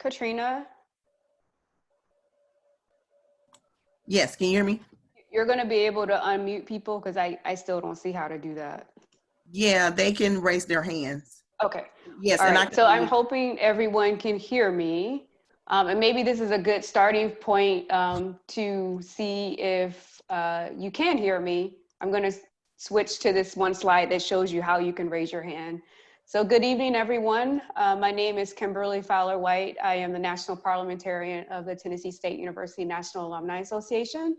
Katrina, Yes, can you hear me? you're going to be able to unmute people because I still don't see how to do that. Yeah, they can raise their hands. Okay. Yes, All and I right. can So I'm unmute. hoping everyone can hear me. And maybe this is a good starting point to see if you can hear me. I'm going to switch to this one slide that shows you how you can raise your hand. So good evening, everyone. My name is Kimberly Fowler White. I am the National Parliamentarian of the Tennessee State University National Alumni Association.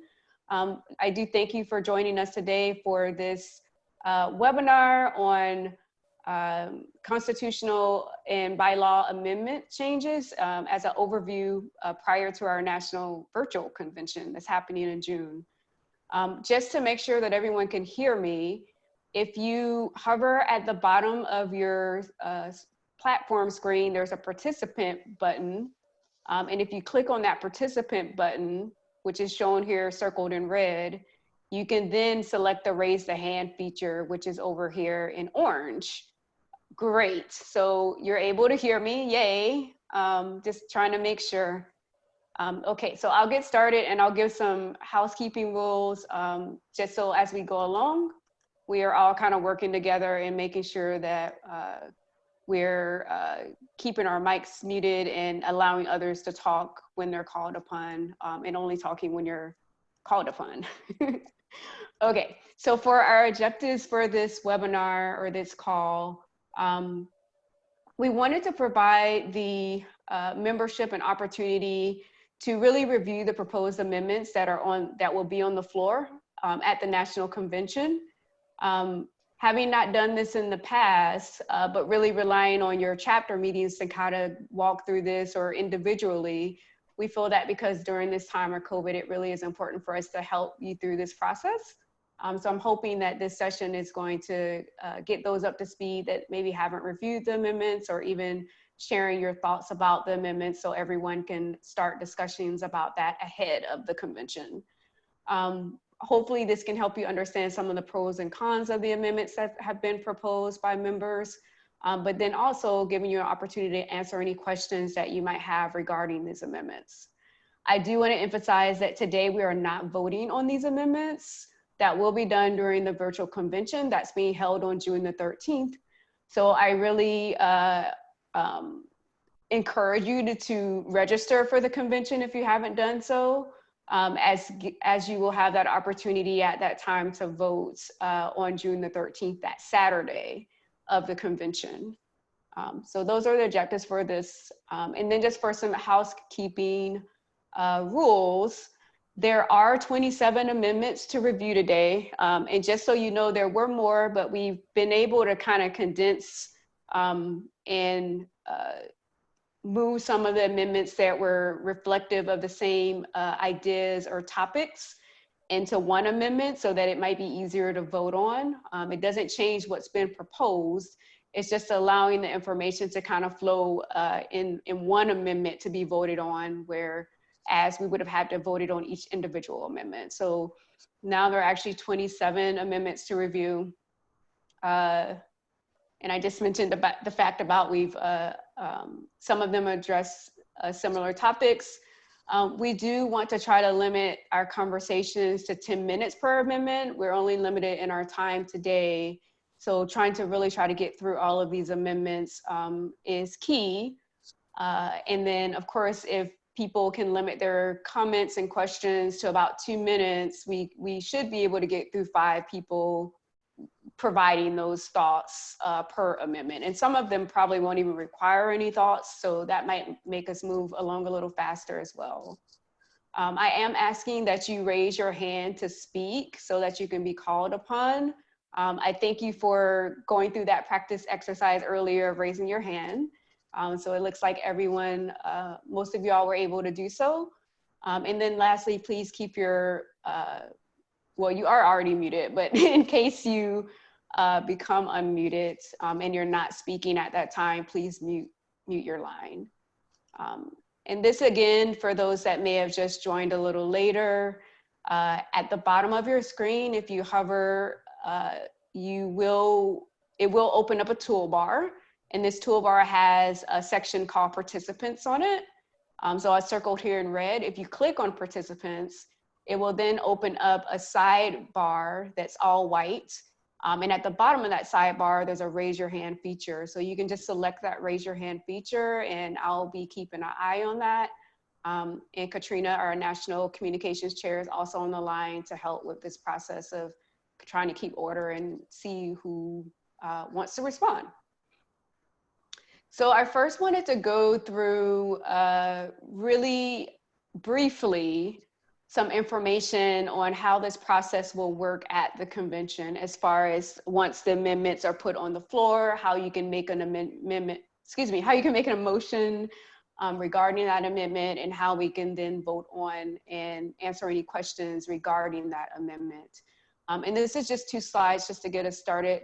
I do thank you for joining us today for this webinar on constitutional and bylaw amendment changes as an overview prior to our national virtual convention that's happening in June. Just to make sure that everyone can hear me, if you hover at the bottom of your platform screen, there's a participant button. And if you click on that participant button, which is shown here circled in red, you can then select the raise the hand feature, which is over here in orange. Great, so you're able to hear me, yay. Just trying to make sure. Okay, so I'll get started and I'll give some housekeeping rules just so as we go along, we are all kind of working together and making sure that we're keeping our mics muted and allowing others to talk when they're called upon and only talking when you're called upon. Okay, so for our objectives for this webinar or this call, we wanted to provide the membership an opportunity to really review the proposed amendments that will be on the floor at the National Convention. Having not done this in the past, but really relying on your chapter meetings to kind of walk through this or individually, we feel that because during this time of COVID, it really is important for us to help you through this process. So I'm hoping that this session is going to get those up to speed that maybe haven't reviewed the amendments or even sharing your thoughts about the amendments so everyone can start discussions about that ahead of the convention. Hopefully this can help you understand some of the pros and cons of the amendments that have been proposed by members, but then also giving you an opportunity to answer any questions that you might have regarding these amendments. I do want to emphasize that today we are not voting on these amendments. That will be done during the virtual convention that's being held on June the 13th. So I really encourage you to register for the convention if you haven't done so, as you will have that opportunity at that time to vote on June the 13th, that Saturday of the convention. So those are the objectives for this. And then just for some housekeeping rules, there are 27 amendments to review today. And just so you know, there were more, but we've been able to kind of condense and move some of the amendments that were reflective of the same ideas or topics into one amendment so that it might be easier to vote on. It doesn't change what's been proposed. It's just allowing the information to kind of flow in one amendment to be voted on, whereas we would have had to vote on each individual amendment. So now there are actually 27 amendments to review. And I just mentioned about the fact about some of them address similar topics. We do want to try to limit our conversations to 10 minutes per amendment. We're only limited in our time today. So trying to really try to get through all of these amendments is key. And then of course, if people can limit their comments and questions to about 2 minutes, we should be able to get through 5 people providing those thoughts per amendment. And some of them probably won't even require any thoughts, so that might make us move along a little faster as well. I am asking that you raise your hand to speak so that you can be called upon. I thank you for going through that practice exercise earlier of raising your hand. So it looks like everyone, most of y'all were able to do so. And then lastly, please keep your, well, you are already muted, but in case you become unmuted and you're not speaking at that time, please mute your line. And this again, for those that may have just joined a little later, at the bottom of your screen, if you hover, it will open up a toolbar, and this toolbar has a section called participants on it. So I circled here in red. If you click on participants, it will then open up a sidebar that's all white. And at the bottom of that sidebar, there's a raise your hand feature. So you can just select that raise your hand feature, and I'll be keeping an eye on that. And Katrina, our National Communications Chair, is also on the line to help with this process of trying to keep order and see who wants to respond. So I first wanted to go through really briefly some information on how this process will work at the convention, as far as once the amendments are put on the floor, how you can make an amendment, how you can make an motion regarding that amendment, and how we can then vote on and answer any questions regarding that amendment. And this is just 2 slides just to get us started.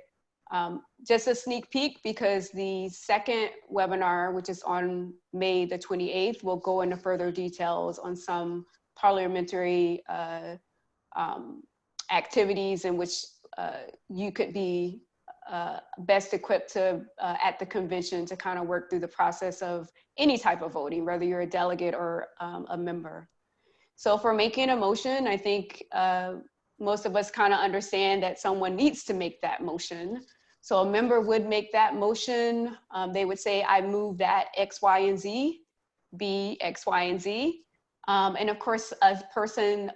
Just a sneak peek, because the second webinar, which is on May the 28th, will go into further details on some parliamentary activities in which you could be best equipped to at the convention to kind of work through the process of any type of voting, whether you're a delegate or a member. So for making a motion, I think most of us kind of understand that someone needs to make that motion. So a member would make that motion. They would say, I move that X, Y, and Z be X, Y, and Z. And of course,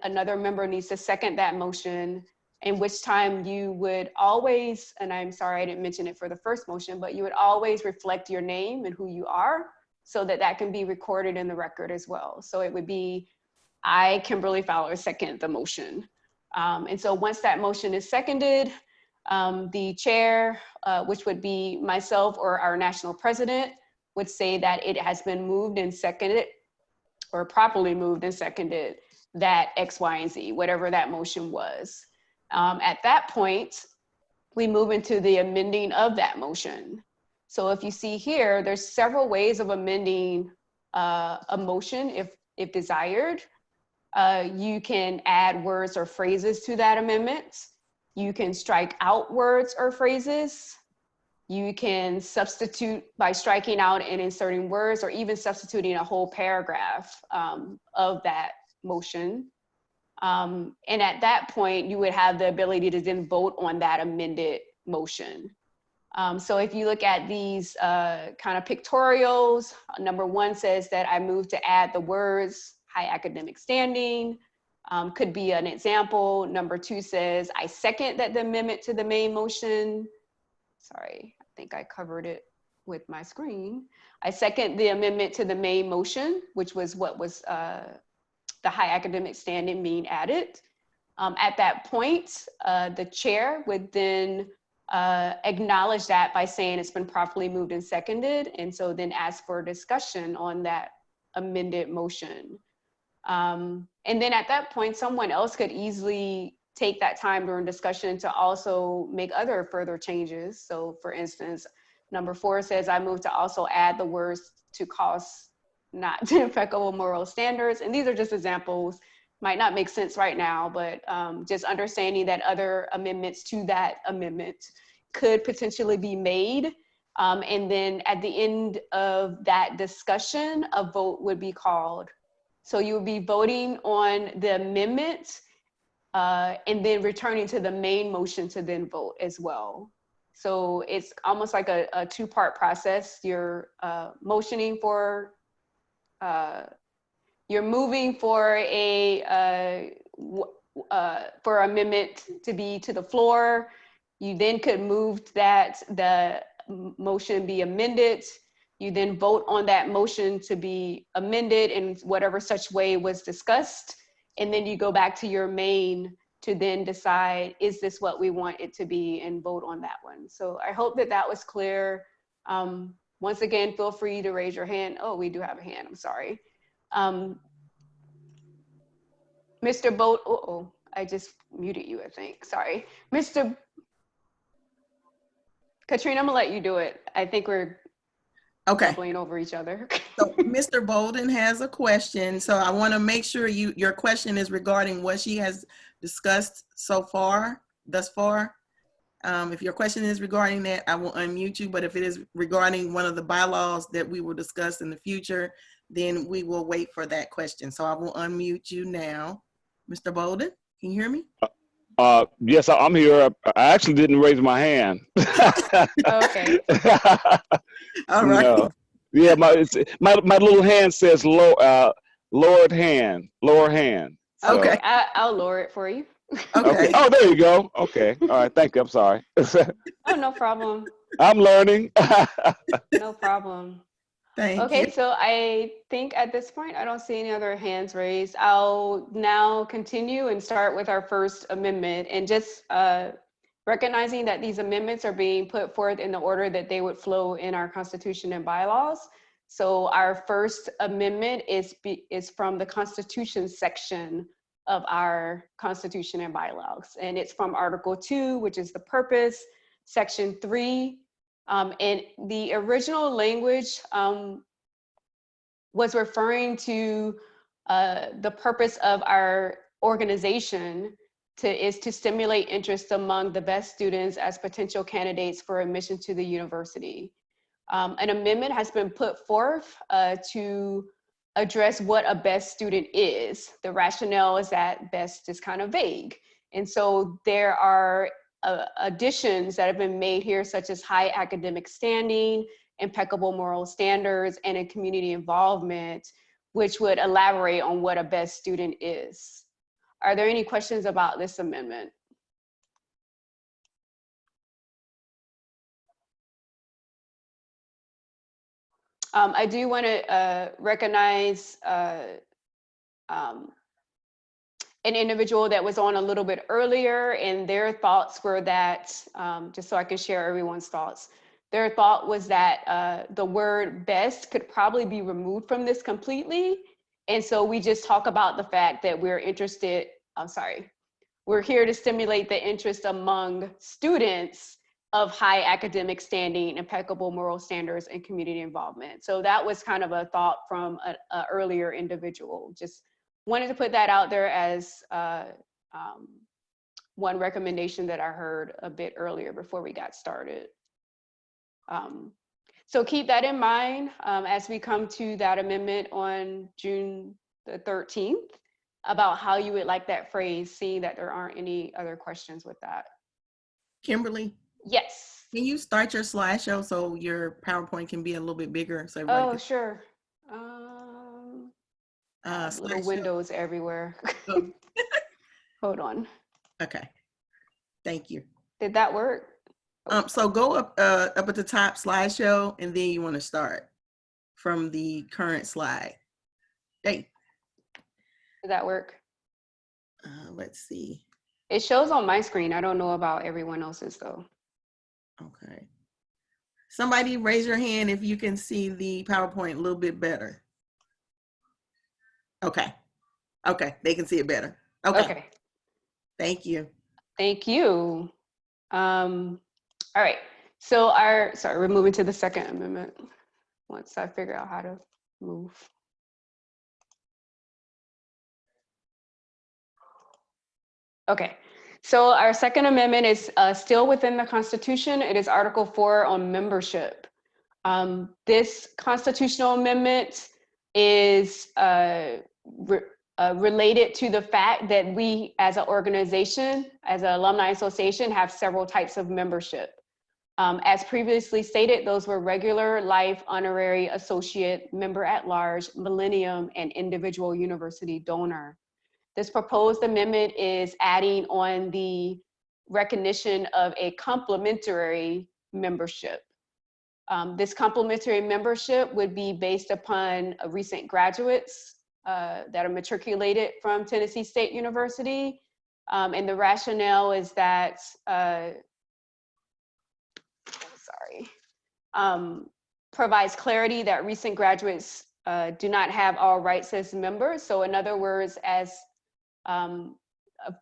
another member needs to second that motion, in which time you would always, and I'm sorry I didn't mention it for the first motion, but you would always reflect your name and who you are, so that that can be recorded in the record as well. So it would be, I, Kimberly Fowler, second the motion. And so once that motion is seconded, the chair, which would be myself or our national president, would say that it has been moved and seconded, or properly moved and seconded, that X, Y, and Z, whatever that motion was. At that point, we move into the amending of that motion. So if you see here, there's several ways of amending a motion if desired. You can add words or phrases to that amendment. You can strike out words or phrases. You can substitute by striking out and inserting words, or even substituting a whole paragraph of that motion. And at that point, you would have the ability to then vote on that amended motion. So if you look at these kind of pictorials, number 1 says that I move to add the words high academic standing, could be an example. Number 2 says I second that the amendment to the main motion. Sorry, I think I covered it with my screen. I second the amendment to the main motion, which was what was the high academic standing being added. At that point, the chair would then acknowledge that by saying it's been properly moved and seconded, and so then ask for discussion on that amended motion. And then at that point, someone else could easily take that time during discussion to also make other further changes. So for instance, number 4 says, I move to also add the words to cost not to impeccable moral standards. And these are just examples, might not make sense right now, but just understanding that other amendments to that amendment could potentially be made. And then at the end of that discussion, a vote would be called. So you would be voting on the amendment and then returning to the main motion to then vote as well. So it's almost like a 2-part process. You're motioning for, you're moving for for amendment to be to the floor. You then could move that the motion be amended. You then vote on that motion to be amended in whatever such way was discussed. And then you go back to your main to then decide, is this what we want it to be, and vote on that one. So I hope that that was clear. Once again, feel free to raise your hand. Oh, we do have a hand, I'm sorry. Mr. Boat, I just muted you, I think, sorry. Katrina, I'm gonna let you do it. I think we're doubling over each other. So Mr. Bolden has a question. So I want to make sure your question is regarding what she has discussed thus far. If your question is regarding that, I will unmute you. But if it is regarding one of the bylaws that we will discuss in the future, then we will wait for that question. So I will unmute you now. Mr. Bolden, can you hear me? Yes, I'm here. I actually didn't raise my hand. Okay. All right. No. Yeah, my little hand says lowered hand, lower hand. Okay, Okay. So I'll lower it for you. okay. Okay. Oh, there you go. Okay. All right. Thank you. I'm sorry. Oh, no problem. I'm learning. No problem. Thank you. Okay, so I think at this point, I don't see any other hands raised. I'll now continue and start with our first amendment, and just recognizing that these amendments are being put forth in the order that they would flow in our Constitution and bylaws. So our first amendment is from the Constitution section of our Constitution and bylaws. And it's from Article 2, which is the purpose, Section 3. And the original language was referring to the purpose of our organization is to stimulate interest among the best students as potential candidates for admission to the university. An amendment has been put forth to address what a best student is. The rationale is that best is kind of vague. And so there are additions that have been made here, such as high academic standing, impeccable moral standards, and a community involvement, which would elaborate on what a best student is. Are there any questions about this amendment? I do want to recognize an individual that was on a little bit earlier, and their thoughts were that, just so I can share everyone's thoughts, their thought was that the word best could probably be removed from this completely. And so we just talk about the fact that we're interested, we're here to stimulate the interest among students of high academic standing, impeccable moral standards, and community involvement. So that was kind of a thought from an earlier individual. Just wanted to put that out there as one recommendation that I heard a bit earlier before we got started. So keep that in mind as we come to that amendment on June the 13th about how you would like that phrase, seeing that there aren't any other questions with that. Kimberly, Yes. can you start your slideshow so your PowerPoint can be a little bit bigger? So everybody can... Sure. Little windows everywhere. Oh. Hold on. Okay. Thank you. Did that work? So go up at the top, slideshow, and then you want to start from the current slide. Hey. Did that work? Let's see. It shows on my screen. I don't know about everyone else's though. Okay. Somebody raise your hand if you can see the PowerPoint a little bit better. Okay. Okay, they can see it better. Okay. Thank you. Thank you. All right. So we're moving to the second amendment once I figure out how to move. Okay. So our second amendment is still within the Constitution. It is Article 4 on membership. This constitutional amendment is related to the fact that we as an organization, as an alumni association, have several types of membership. As previously stated, those were regular, life, honorary, associate, member at large, millennium, and individual university donor. This proposed amendment is adding on the recognition of a complementary membership. This complementary membership would be based upon recent graduates that are matriculated from Tennessee State University. And the rationale is that, provides clarity that recent graduates do not have all rights as members. So in other words, as your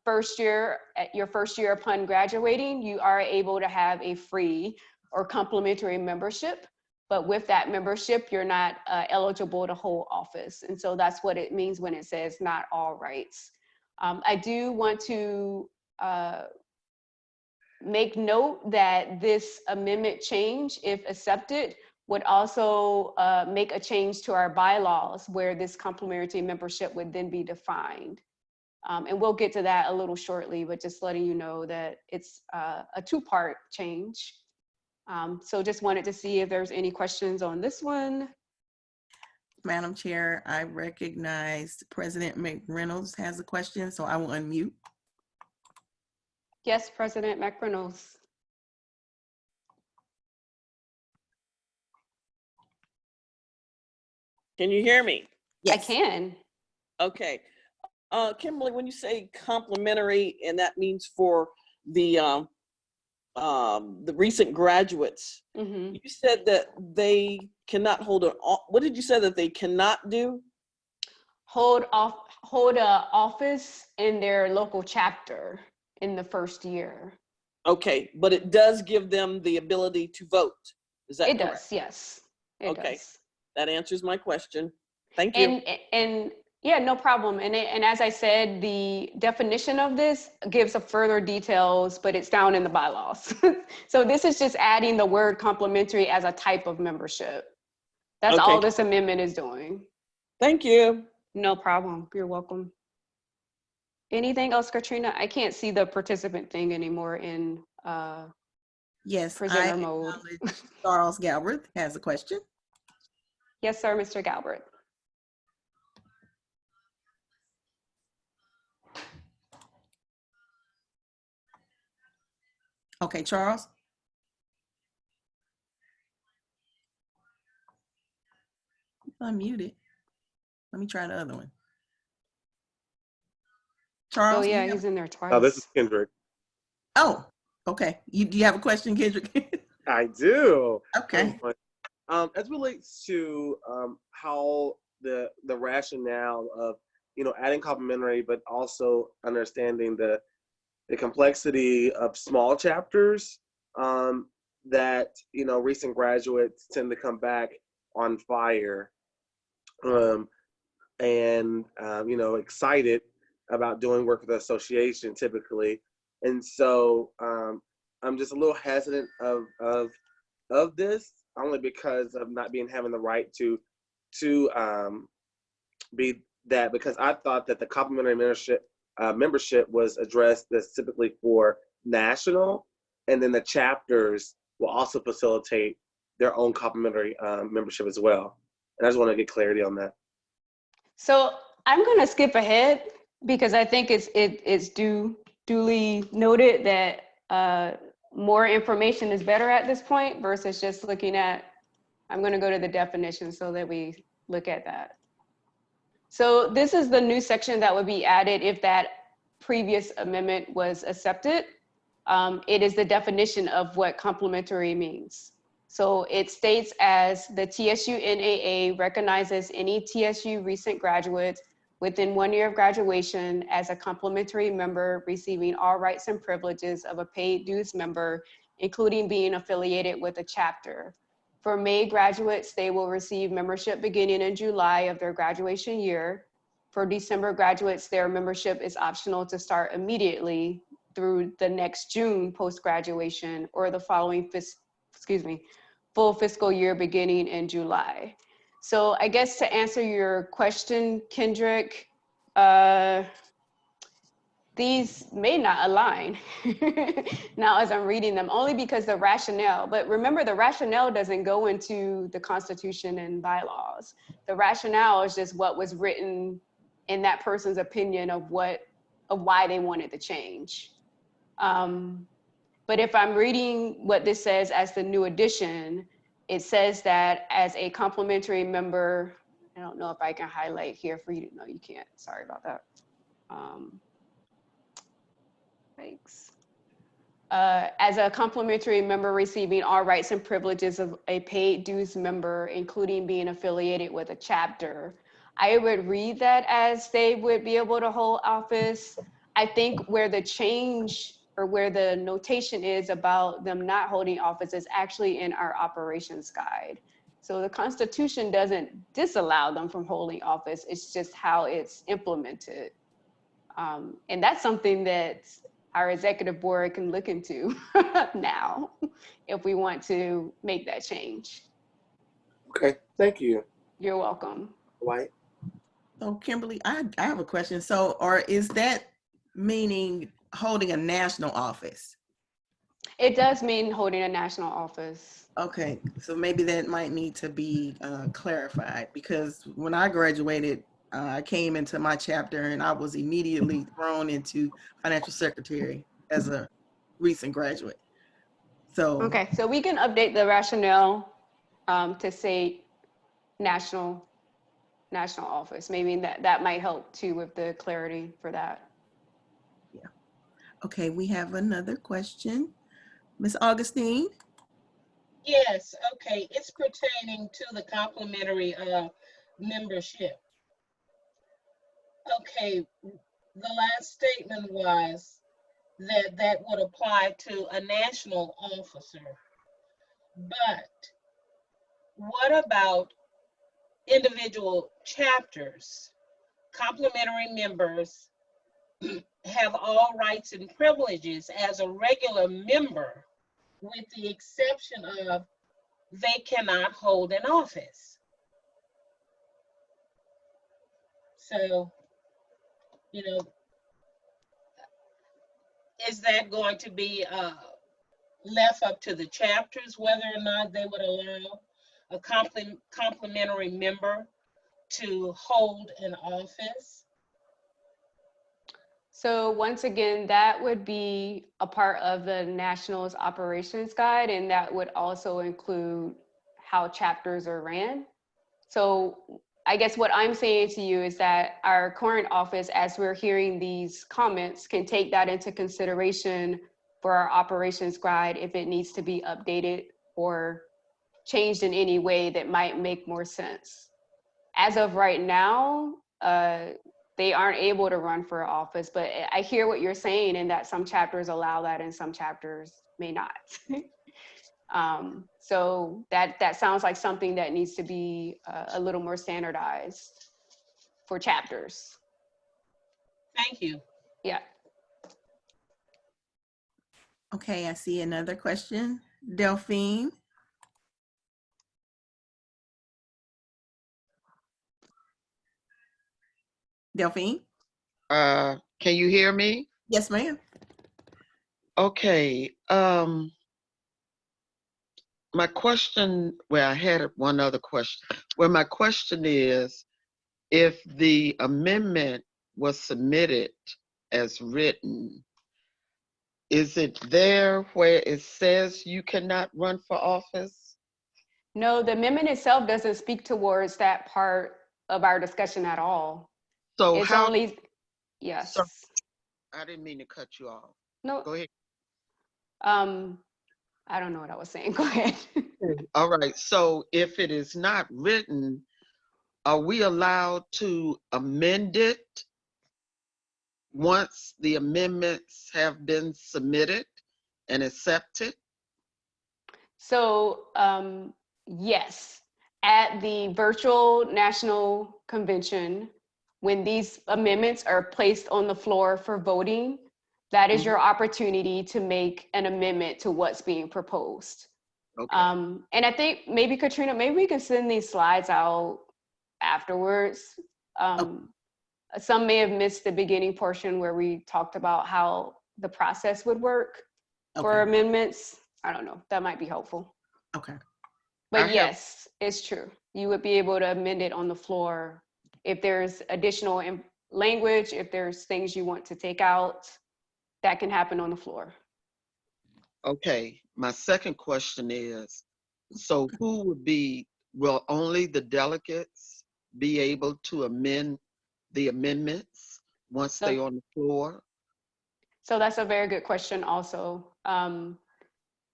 first year upon graduating, you are able to have a free or complimentary membership. But with that membership, you're not eligible to hold office. And so that's what it means when it says not all rights. I do want to make note that this amendment change, if accepted, would also make a change to our bylaws where this complementary membership would then be defined. And we'll get to that a little shortly, but just letting you know that it's a two-part change. So just wanted to see if there's any questions on this one. Madam Chair, I recognize President McReynolds has a question, so I will unmute. Yes, President McReynolds. Can you hear me? Yes. I can. Okay. Kimberly, when you say complimentary, and that means for the recent graduates, you said that they cannot hold what did you say that they cannot do? Hold a office in their local chapter in the first year. Okay, but it does give them the ability to vote. Is that correct? It does, yes. It does. That answers my question. Thank you. And yeah, no problem. And as I said, the definition of this gives a further details, but it's down in the bylaws. So this is just adding the word complementary as a type of membership. That's all this amendment is doing. Thank you. No problem. You're welcome. Anything else, Katrina? I can't see the participant thing anymore in yes, presenter mode. Charles Galbraith has a question. Yes, sir, Mr. Galbraith. Okay, Charles. Unmuted. Let me try the other one. Charles? Oh yeah, he's in there twice. Oh, this is Kendrick. Oh, okay. Do you have a question, Kendrick? I do. Okay. As relates to how the rationale of adding complementary, but also understanding the complexity of small chapters that recent graduates tend to come back on fire and excited about doing work with the association typically, and so I'm just a little hesitant of this, only because of not having the right to be that, because I thought that the complementary membership was addressed as typically for national, and then the chapters will also facilitate their own complementary membership as well. And I just want to get clarity on that. So I'm going to skip ahead because I think it's duly noted that more information is better at this point versus just looking at, I'm going to go to the definition so that we look at that. So this is the new section that would be added if that previous amendment was accepted. It is the definition of what complementary means. So it states as the TSUNAA recognizes any TSU recent graduates within 1 year of graduation as a complementary member receiving all rights and privileges of a paid dues member, including being affiliated with a chapter. For May graduates, they will receive membership beginning in July of their graduation year. For December graduates, their membership is optional to start immediately through the next June post-graduation or the following full fiscal year beginning in July. So I guess to answer your question, Kendrick, these may not align now as I'm reading them, only because the rationale, but remember the rationale doesn't go into the Constitution and bylaws. The rationale is just what was written in that person's opinion of why they wanted the change. But if I'm reading what this says as the new addition, it says that as a complementary member, I don't know if I can highlight here for you. No, you can't. Sorry about that. Thanks. As a complementary member receiving all rights and privileges of a paid dues member, including being affiliated with a chapter, I would read that as they would be able to hold office. I think where the change or where the notation is about them not holding office is actually in our operations guide. So the Constitution doesn't disallow them from holding office. It's just how it's implemented. And that's something that our executive board can look into now if we want to make that change. Okay, thank you. You're welcome. White. So Kimberly, I have a question. So, or is that meaning holding a national office? It does mean holding a national office. Okay, so maybe that might need to be clarified, because when I graduated, I came into my chapter and I was immediately thrown into financial secretary as a recent graduate. So, Okay, so we can update the rationale to say national office. Maybe that might help too with the clarity for that. yeah. Okay, we have another question. Ms. Augustine? Yes, okay. It's pertaining to the complimentary membership. Okay, the last statement was that that would apply to a national officer. But what about individual chapters? Complimentary members have all rights and privileges as a regular member, with the exception of they cannot hold an office. So, you know, is that going to be left up to the chapters whether or not they would allow a complimentary member to hold an office? So once again, that would be a part of the Nationals Operations Guide, and that would also include how chapters are ran. So I guess what I'm saying to you is that our current office, as we're hearing these comments, can take that into consideration for our operations guide if it needs to be updated or changed in any way that might make more sense. As of right now, they aren't able to run for office, but I hear what you're saying in that some chapters allow that and some chapters may not. So that sounds like something that needs to be a little more standardized for chapters. Thank you. Yeah. Okay, I see another question. Delphine? Delphine? Can you hear me? Yes, ma'am. Okay. My question, well, I had one other question. Well, my question is, if the amendment was submitted as written, is it there where it says you cannot run for office? No, the amendment itself doesn't speak towards that part of our discussion at all. So It's how, only, yes. so, I didn't mean to cut you off. No, Go ahead. I don't know what I was saying. Go ahead. All right. So if it is not written, are we allowed to amend it once the amendments have been submitted and accepted? So yes, at the virtual national convention, when these amendments are placed on the floor for voting, that is your opportunity to make an amendment to what's being proposed. Okay. And I think maybe Katrina, maybe we can send these slides out afterwards. Some may have missed the beginning portion where we talked about how the process would work for amendments. I don't know, that might be helpful. Okay. But yes, it's true. You would be able to amend it on the floor. If there's additional language, if there's things you want to take out, that can happen on the floor. Okay. My second question is, so will only the delegates be able to amend the amendments once they're on the floor? So that's a very good question also.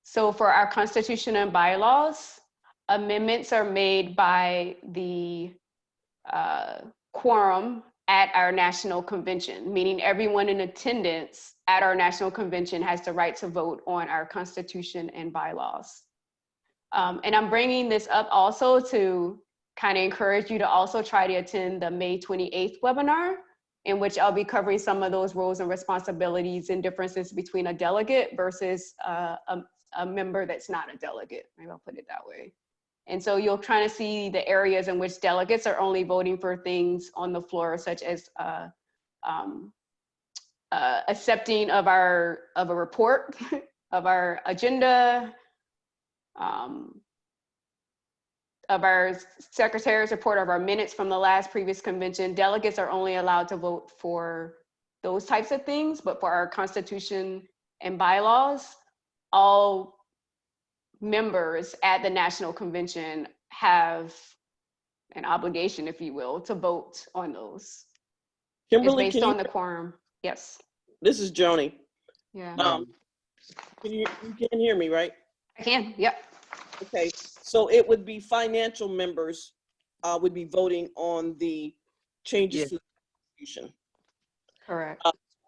So for our Constitution and bylaws, amendments are made by the quorum at our national convention, meaning everyone in attendance at our national convention has the right to vote on our Constitution and bylaws. And I'm bringing this up also to kind of encourage you to also try to attend the May 28th webinar, in which I'll be covering some of those roles and responsibilities and differences between a delegate versus a member that's not a delegate. Maybe I'll put it that way. And so you'll try to see the areas in which delegates are only voting for things on the floor, such as accepting of a report, of our agenda, of our secretary's report, of our minutes from the last previous convention. Delegates are only allowed to vote for those types of things, but for our constitution and bylaws, all members at the national convention have an obligation, if you will, to vote on those. Kimberly, It's based on the quorum. Yes. this is Joni. Yeah. You can hear me, right? I can. Yep. Okay, so it would be financial members would be voting on the changes to the Constitution. Correct.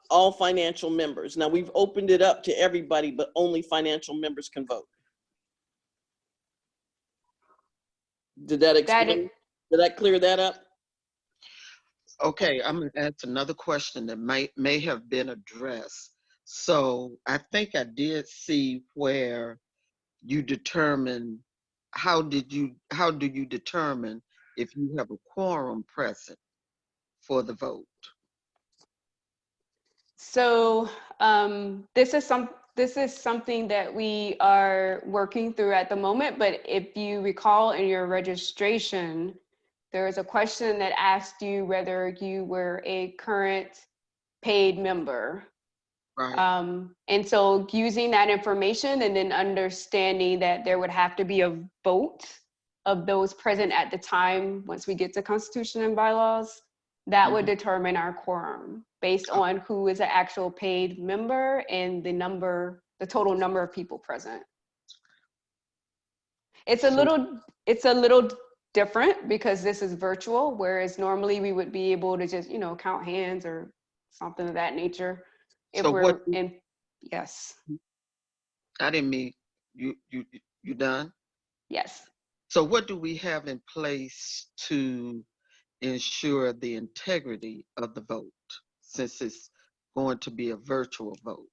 All financial members. Now we've opened it up to everybody, but only financial members can vote. Did that explain? Did that clear that up? Okay, I'm gonna ask another question that may have been addressed. So I think I did see where you determine, how do you determine if you have a quorum present for the vote? So this is something that we are working through at the moment, but if you recall in your registration, there was a question that asked you whether you were a current paid member. Right. And so using that information and then understanding that there would have to be a vote of those present at the time, once we get to Constitution and bylaws, that would determine our quorum based on who is an actual paid member and the total number of people present. It's a little different because this is virtual, whereas normally we would be able to just, count hands or something of that nature. If So we're in, yes. I didn't mean, you done? Yes. So what do we have in place to ensure the integrity of the vote, since it's going to be a virtual vote?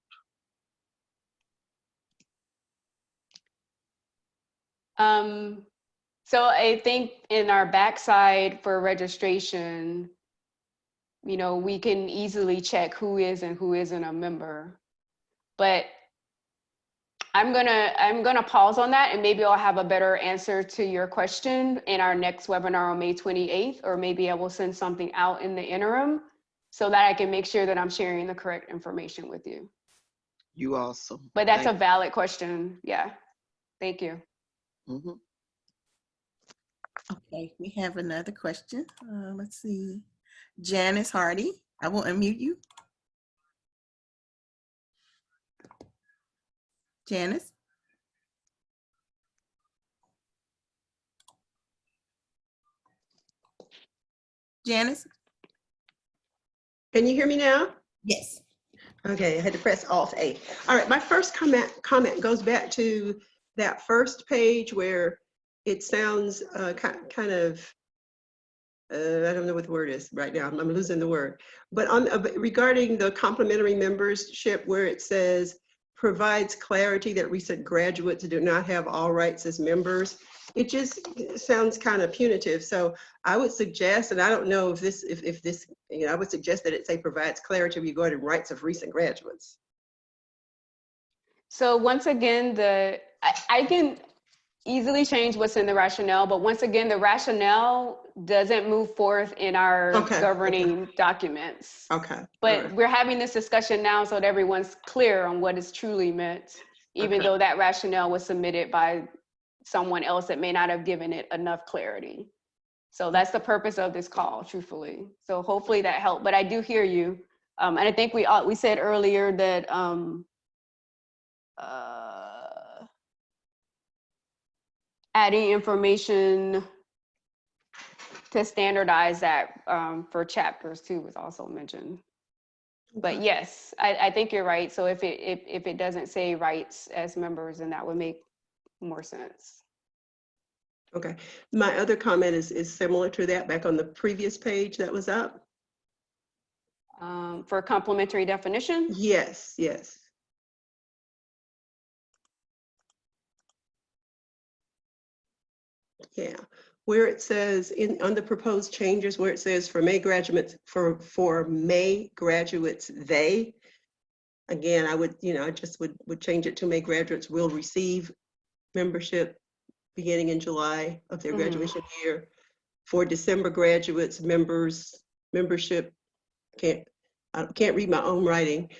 So I think in our backside for registration, we can easily check who is and who isn't a member. But I'm gonna pause on that, and maybe I'll have a better answer to your question in our next webinar on May 28th, or maybe I will send something out in the interim so that I can make sure that I'm sharing the correct information with you. You awesome. But that's a valid question. Yeah. Thank you. Okay, we have another question. Let's see. Janice Hardy, I will unmute you. Janice? Janice? Can you hear me now? Yes. Okay, I had to press Alt-A. All right, my first comment goes back to that first page where it sounds kind of, I don't know what the word is right now. I'm losing the word. But regarding the complementary membership, where it says provides clarity that recent graduates do not have all rights as members, it just sounds kind of punitive. So I would suggest, and I don't know if this, I would suggest that it say provides clarity regarding rights of recent graduates. So once again, I can easily change what's in the rationale, but once again, the rationale doesn't move forth in our governing documents. Okay. But we're having this discussion now so that everyone's clear on what is truly meant, even though that rationale was submitted by someone else that may not have given it enough clarity. So that's the purpose of this call, truthfully. So hopefully that helped, but I do hear you. And I think we said earlier that adding information to standardize that for chapters too was also mentioned. But yes, I think you're right. So if it doesn't say rights as members, then that would make more sense. Okay. My other comment is similar to that, back on the previous page that was up. For complementary definition? Yes, yes. Yeah, where it says on the proposed changes, where it says for May graduates, for May graduates, they, again, I would, I just would change it to May graduates will receive membership beginning in July of their graduation year. For December graduates, membership, I can't read my own writing.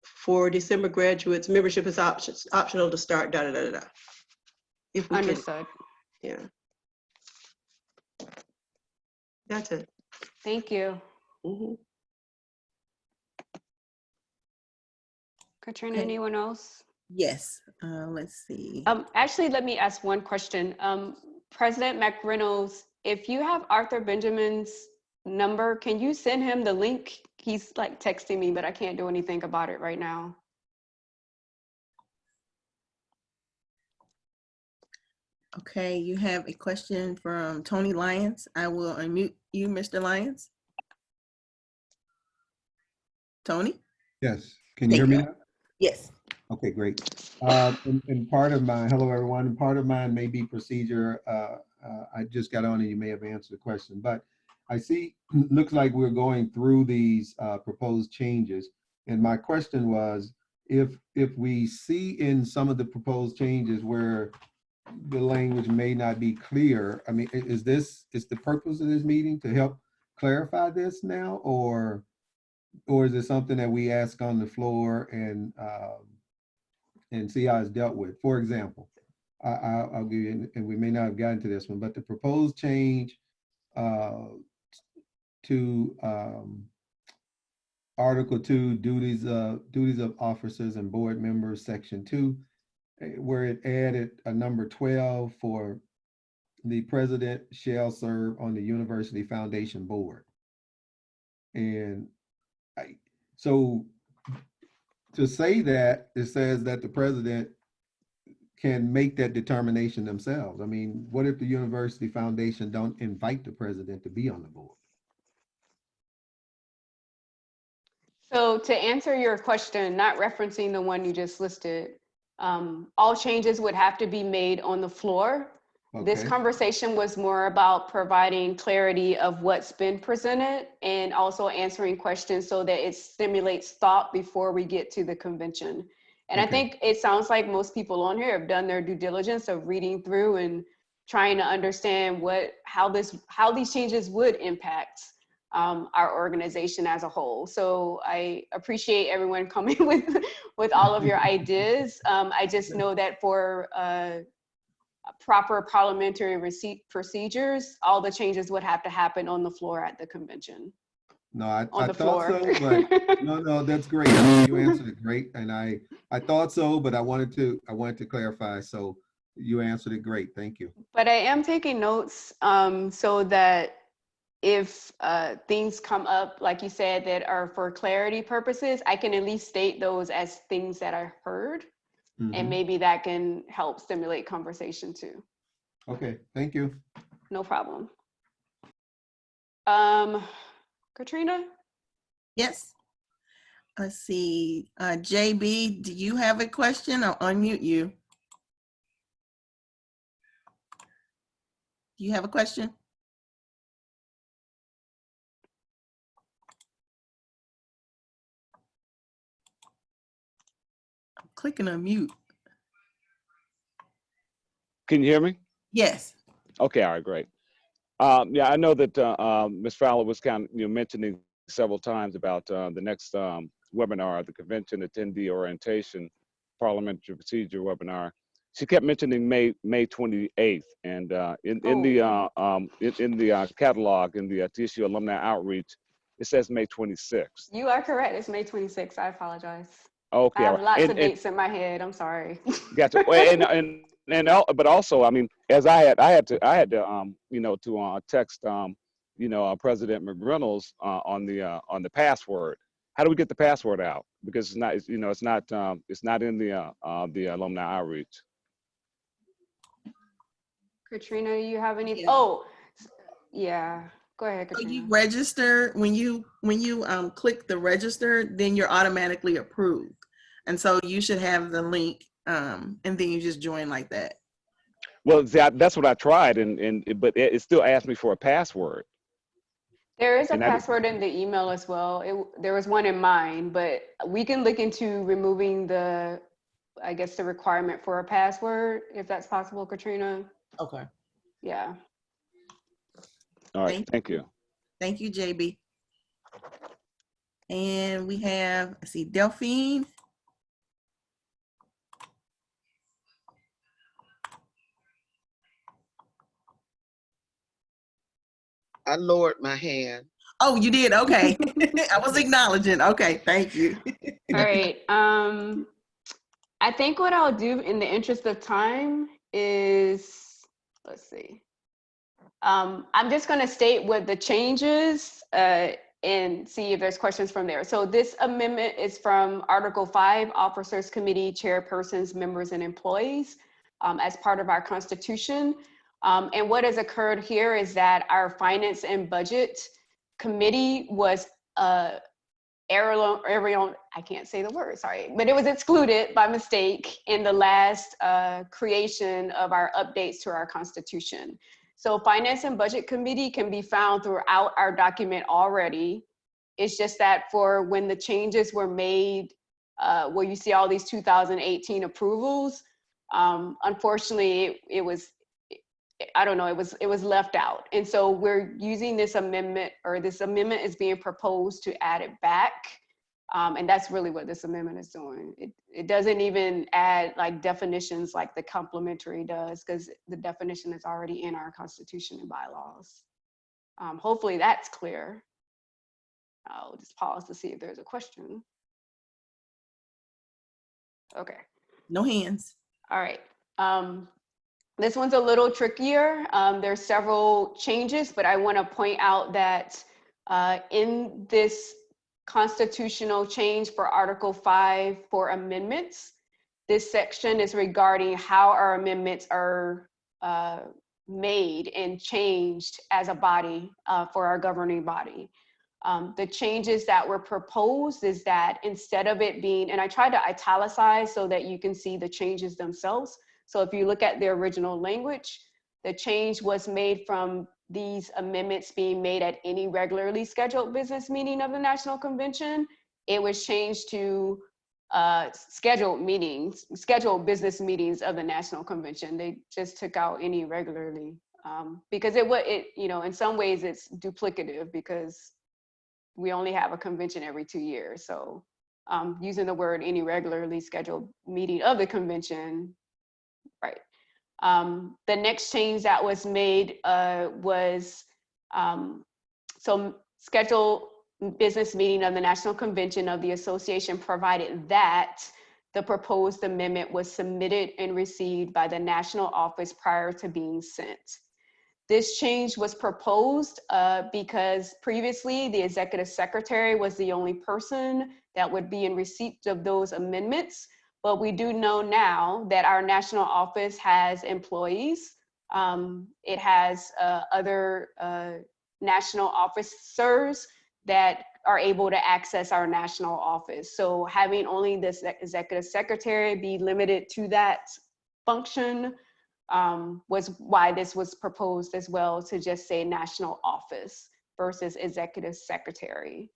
For December graduates, membership is optional to start, da, da, da, da. If we Understood. can, yeah. That's it. Thank you. Mhm. Katrina, Okay. anyone else? Yes. Let's see. Actually, let me ask one question. President McReynolds, if you have Arthur Benjamin's number, can you send him the link? He's like texting me, but I can't do anything about it right now. Okay, you have a question from Tony Lyons. I will unmute you, Mr. Lyons. Tony? Yes, can you hear me now? Yes. Okay, great. And part of my, hello everyone, and part of mine may be procedure. I just got on and you may have answered the question, but I see, looks like we're going through these proposed changes. And my question was, if we see in some of the proposed changes where the language may not be clear, I mean, is the purpose of this meeting to help clarify this now, or is it something that we ask on the floor and see how it's dealt with? For example, I'll give you, and we may not have gotten to this one, but the proposed change to Article 2, duties of officers and board members, Section 2, where it added a number 12 for the president shall serve on the University Foundation Board. And so to say that, it says that the president can make that determination themselves. I mean, what if the University Foundation don't invite the president to be on the board? So to answer your question, not referencing the one you just listed, all changes would have to be made on the floor. This Okay. conversation was more about providing clarity of what's been presented and also answering questions so that it stimulates thought before we get to the convention. And I Okay. think it sounds like most people on here have done their due diligence of reading through and trying to understand how these changes would impact our organization as a whole. So I appreciate everyone coming with all of your ideas. I just know that for proper parliamentary procedures, all the changes would have to happen on the floor at the convention. No, I the thought floor. so, but no, that's great. I mean, you answered it great, and I thought so, but I wanted to clarify. So you answered it great. Thank you. But I am taking notes so that if things come up, like you said, that are for clarity purposes, I can at least state those as things that I heard, and maybe that can help stimulate conversation too. Okay, thank you. No problem. Katrina? Yes. Let's see. JB, do you have a question? I'll unmute you. Do you have a question? I'm clicking on mute. Can you hear me? Yes. Okay, all right, great. Yeah, I know that Ms. Fowler was kind of mentioning several times about the next webinar, the convention attendee orientation parliamentary procedure webinar. She kept mentioning May 28th, and in the catalog in the TSU alumni outreach, it says May 26th. You are correct. It's May 26th. I apologize. Okay, I have lots of dates in my head. I'm sorry. Gotcha. But also, I mean, as I had to text President McReynolds on the password. How do we get the password out? Because it's not in the alumni outreach. Katrina, you have any? Yeah. Oh, yeah. Go ahead, So Katrina. you register, when you click the register, then you're automatically approved. And so you should have the link and then you just join like that. Well, that's what I tried, but it still asked me for a password. There is a And I did- password in the email as well. There was one in mine, but we can look into removing the, I guess, the requirement for a password, if that's possible, Katrina. Okay. Yeah. All right, thank you. Thank you, JB. And we have, let's see, Delphine. I lowered my hand. Oh, you did? Okay. I was acknowledging. Okay, thank you. All right. I think what I'll do in the interest of time is, let's see. I'm just going to state what the changes and see if there's questions from there. So this amendment is from Article 5, Officers Committee, Chairpersons, Members, and Employees as part of our Constitution. And what has occurred here is that our Finance and Budget Committee was I can't say the word, sorry, but it was excluded by mistake in the last creation of our updates to our Constitution. So Finance and Budget Committee can be found throughout our document already. It's just that for when the changes were made, where you see all these 2018 approvals, unfortunately, it was, I don't know, it was left out. And so we're using this amendment, or this amendment is being proposed to add it back. And that's really what this amendment is doing. It doesn't even add like definitions like the complementary does, because the definition is already in our Constitution and bylaws. Hopefully that's clear. I'll just pause to see if there's a question. Okay. No hands. All right. This one's a little trickier. There's several changes, but I want to point out that in this constitutional change for Article 5 for amendments, this section is regarding how our amendments are made and changed as a body for our governing body. The changes that were proposed is that instead of it being, and I tried to italicize so that you can see the changes themselves. So if you look at the original language, the change was made from these amendments being made at any regularly scheduled business meeting of the National Convention. It was changed to scheduled business meetings of the National Convention. They just took out any regularly because you know, in some ways it's duplicative because we only have a convention every 2 years. So using the word any regularly scheduled meeting of the convention, right. The next change that was made was, so scheduled business meeting of the National Convention of the Association, provided that the proposed amendment was submitted and received by the national office prior to being sent. This change was proposed because previously the executive secretary was the only person that would be in receipt of those amendments. But we do know now that our national office has employees. It has other national officers that are able to access our national office. So having only this executive secretary be limited to that function was why this was proposed as well, to just say national office versus executive secretary.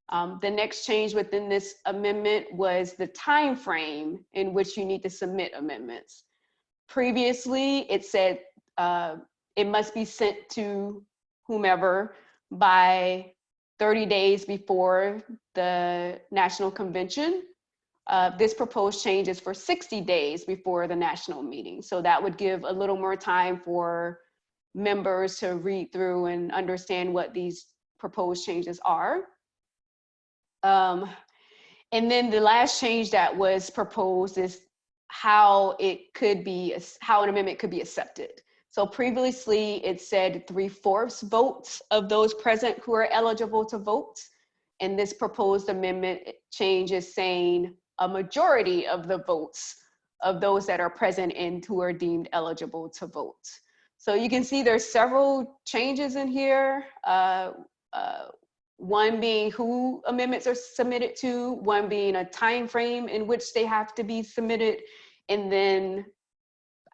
The next change within this amendment was the time frame in which you need to submit amendments. Previously, it said it must be sent to whomever by 30 days before the National Convention. This proposed change is for 60 days before the national meeting. So that would give a little more time for members to read through and understand what these proposed changes are. And then the last change that was proposed is how an amendment could be accepted. So previously it said 3/4 votes of those present who are eligible to vote. And this proposed amendment change is saying a majority of the votes of those that are present and who are deemed eligible to vote. So you can see there's several changes in here. One being who amendments are submitted to, one being a time frame in which they have to be submitted, and then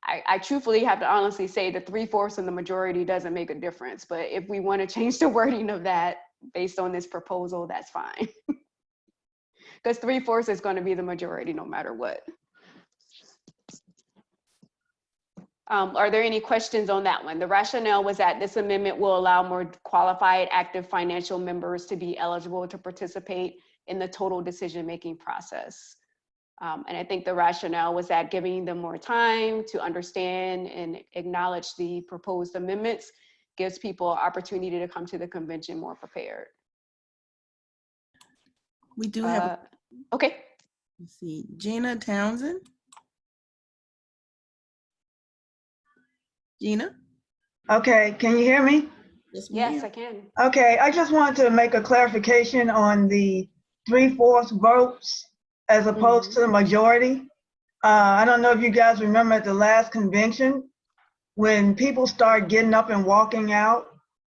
I truthfully have to honestly say the 3/4 and the majority doesn't make a difference. But if we want to change the wording of that based on this proposal, that's fine. Because 3/4 is going to be the majority no matter what. Are there any questions on that one? The rationale was that this amendment will allow more qualified active financial members to be eligible to participate in the total decision-making process. And I think the rationale was that giving them more time to understand and acknowledge the proposed amendments gives people opportunity to come to the convention more prepared. We do have, Okay. let's see, Gina Townsend. Gina? Okay, can you hear me? Yes, I can. Okay, I just wanted to make a clarification on the 3/4 votes as opposed to the majority. I don't know if you guys remember at the last convention, when people start getting up and walking out,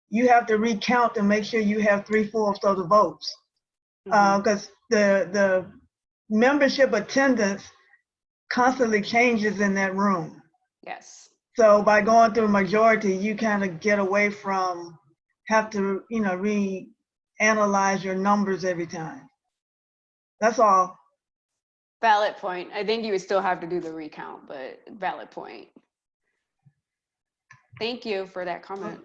you have to recount to make sure you have 3/4 of the votes. Because the membership attendance constantly changes in that room. Yes. So by going through majority, you kind of get away from have to, you know, reanalyze your numbers every time. That's all. Valid point. I think you would still have to do the recount, but valid point. Thank you for that comment.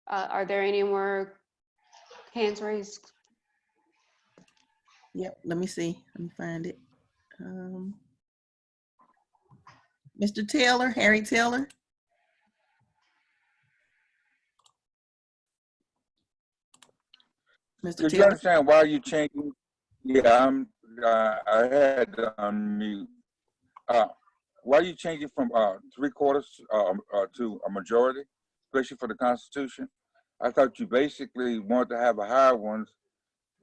Are there any more hands raised? Yep, let me see. Let me find it. Mr. Taylor, Harry Taylor. Mr. Could you Taylor? understand why you changing? Yeah, I had to unmute. Why are you changing from 3/4 to a majority, especially for the Constitution? I thought you basically wanted to have a higher one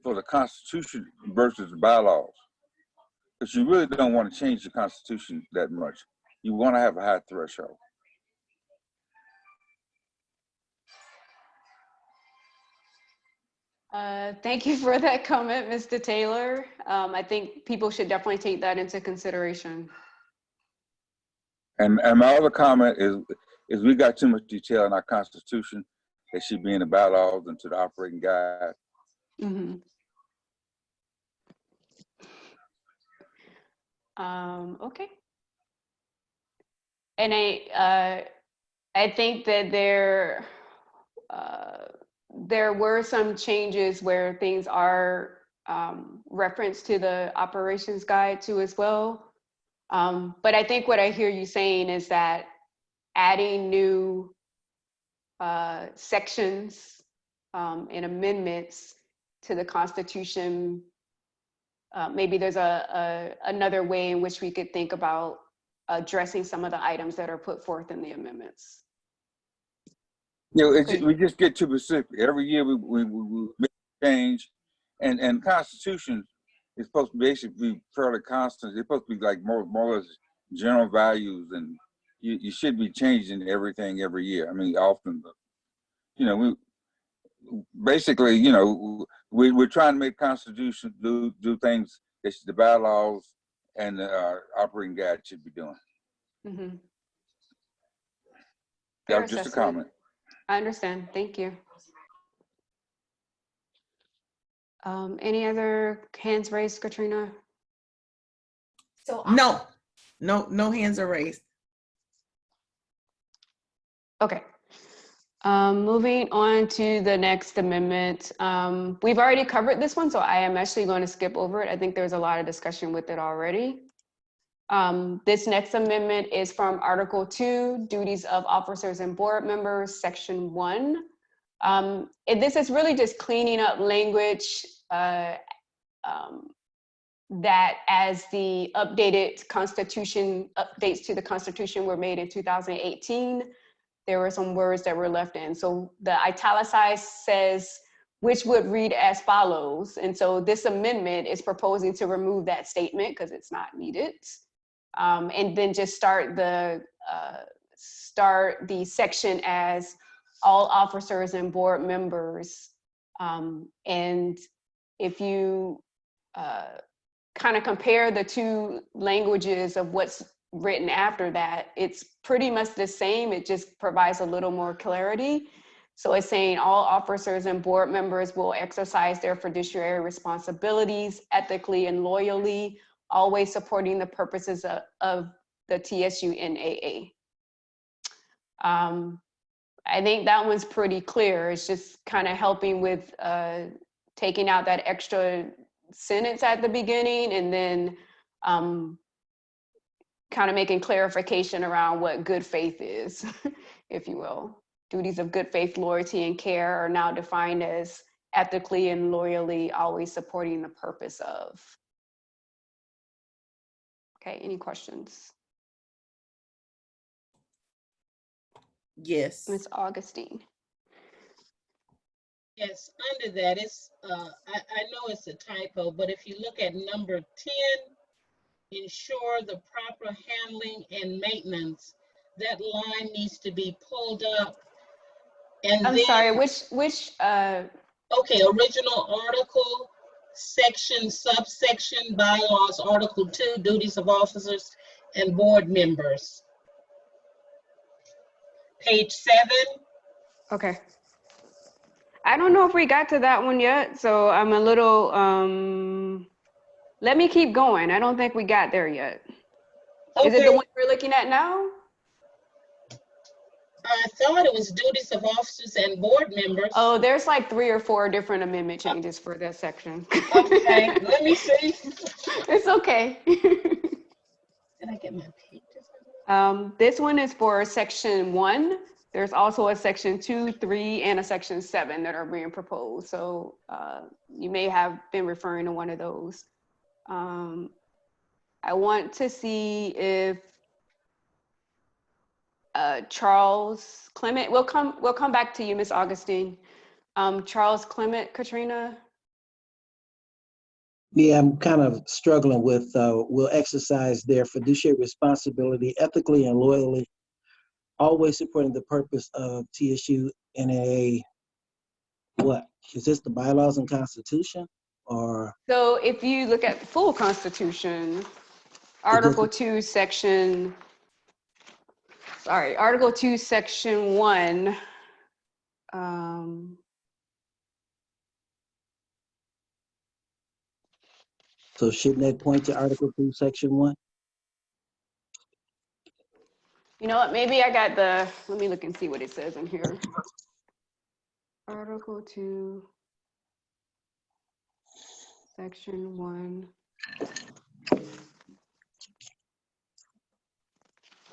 for the Constitution versus the bylaws, because you really don't want to change the Constitution that much. You want to have a high threshold. Thank you for that comment, Mr. Taylor. I think people should definitely take that into consideration. And my other comment is we got too much detail in our Constitution that should be in the bylaws and to the operating guide. Okay. And I think that there were some changes where things are referenced to the operations guide too as well. But I think what I hear you saying is that adding new sections and amendments to the Constitution, maybe there's another way in which we could think about addressing some of the items that are put forth in the amendments. You know, we just get too specific. Every year we make a change, and Constitution is supposed to basically be fairly constant. It's supposed to be like more or less general values, and you should be changing everything every year. I mean, often, but you know, we basically, you know, we're trying to make Constitution do things that the bylaws and the operating guide should be doing. That was just a comment. I understand. Thank you. Any other hands raised, Katrina? So no hands are raised. Okay. Moving on to the next amendment. We've already covered this one, so I am actually going to skip over it. I think there's a lot of discussion with it already. This next amendment is from Article 2, Duties of Officers and Board Members, Section 1. And this is really just cleaning up language that as the updated Constitution, updates to the Constitution were made in 2018, there were some words that were left in. So the italicized says, which would read as follows. And so this amendment is proposing to remove that statement because it's not needed. And then just start the section as all officers and board members. And if you kind of compare the two languages of what's written after that, it's pretty much the same. It just provides a little more clarity. So it's saying all officers and board members will exercise their fiduciary responsibilities ethically and loyally, always supporting the purposes of the TSUNAA. I think that one's pretty clear. It's just kind of helping with taking out that extra sentence at the beginning, and then kind of making clarification around what good faith is, if you will. Duties of good faith, loyalty, and care are now defined as ethically and loyally always supporting the purpose of. Okay, any questions? Yes. Ms. Augustine. Yes, under that, it's, I know it's a typo, but if you look at number 10, ensure the proper handling and maintenance, that line needs to be pulled up. And I'm then, sorry, which okay, original article, section, subsection, bylaws, article 2, duties of officers and board members. Page 7. okay. I don't know if we got to that one yet, so I'm a little, let me keep going. I don't think we got there yet. Is it the Okay, one we're looking at now? I thought it was duties of officers and board members. Oh, there's like 3 or 4 different amendment changes for that section. Okay, let me see. It's okay. Did I get my pages? This one is for section 1. There's also a section 2, 3, and a section 7 that are being proposed. So you may have been referring to one of those. I want to see if Charles Clement, we'll come back to you, Ms. Augustine. Charles Clement, Katrina. Yeah, I'm kind of struggling with will exercise their fiduciary responsibility ethically and loyally, always supporting the purpose of TSU NAA. What is this, the bylaws and constitution, or? So if you look at the full Constitution, Article 2, Section, Article 2, Section 1. So shouldn't that point to Article 2, Section 1? You know what, maybe I got the, let me look and see what it says in here. Article 2, Section 1.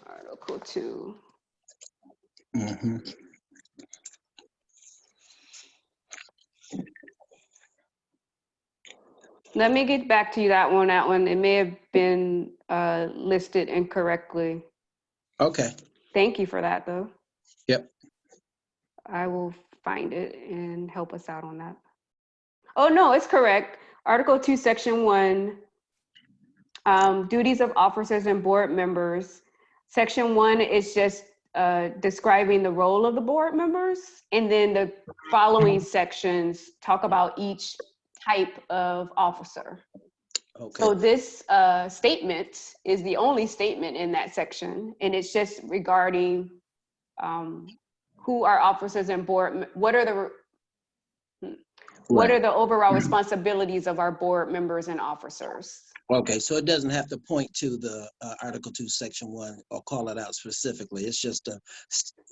Article 2. Mm-hmm. Let me get back to you that one. It may have been listed incorrectly. Okay. Thank you for that, though. Yep. I will find it and help us out on that. Oh, no, it's correct. Article 2, Section 1, duties of officers and board members. Section 1 is just describing the role of the board members. And then the following sections talk about each type of officer. Okay. So this statement is the only statement in that section, and it's just regarding who are officers and board, what are the overall responsibilities of our board members and officers. Okay, so it doesn't have to point to the Article 2, Section 1 or call it out specifically. It's just a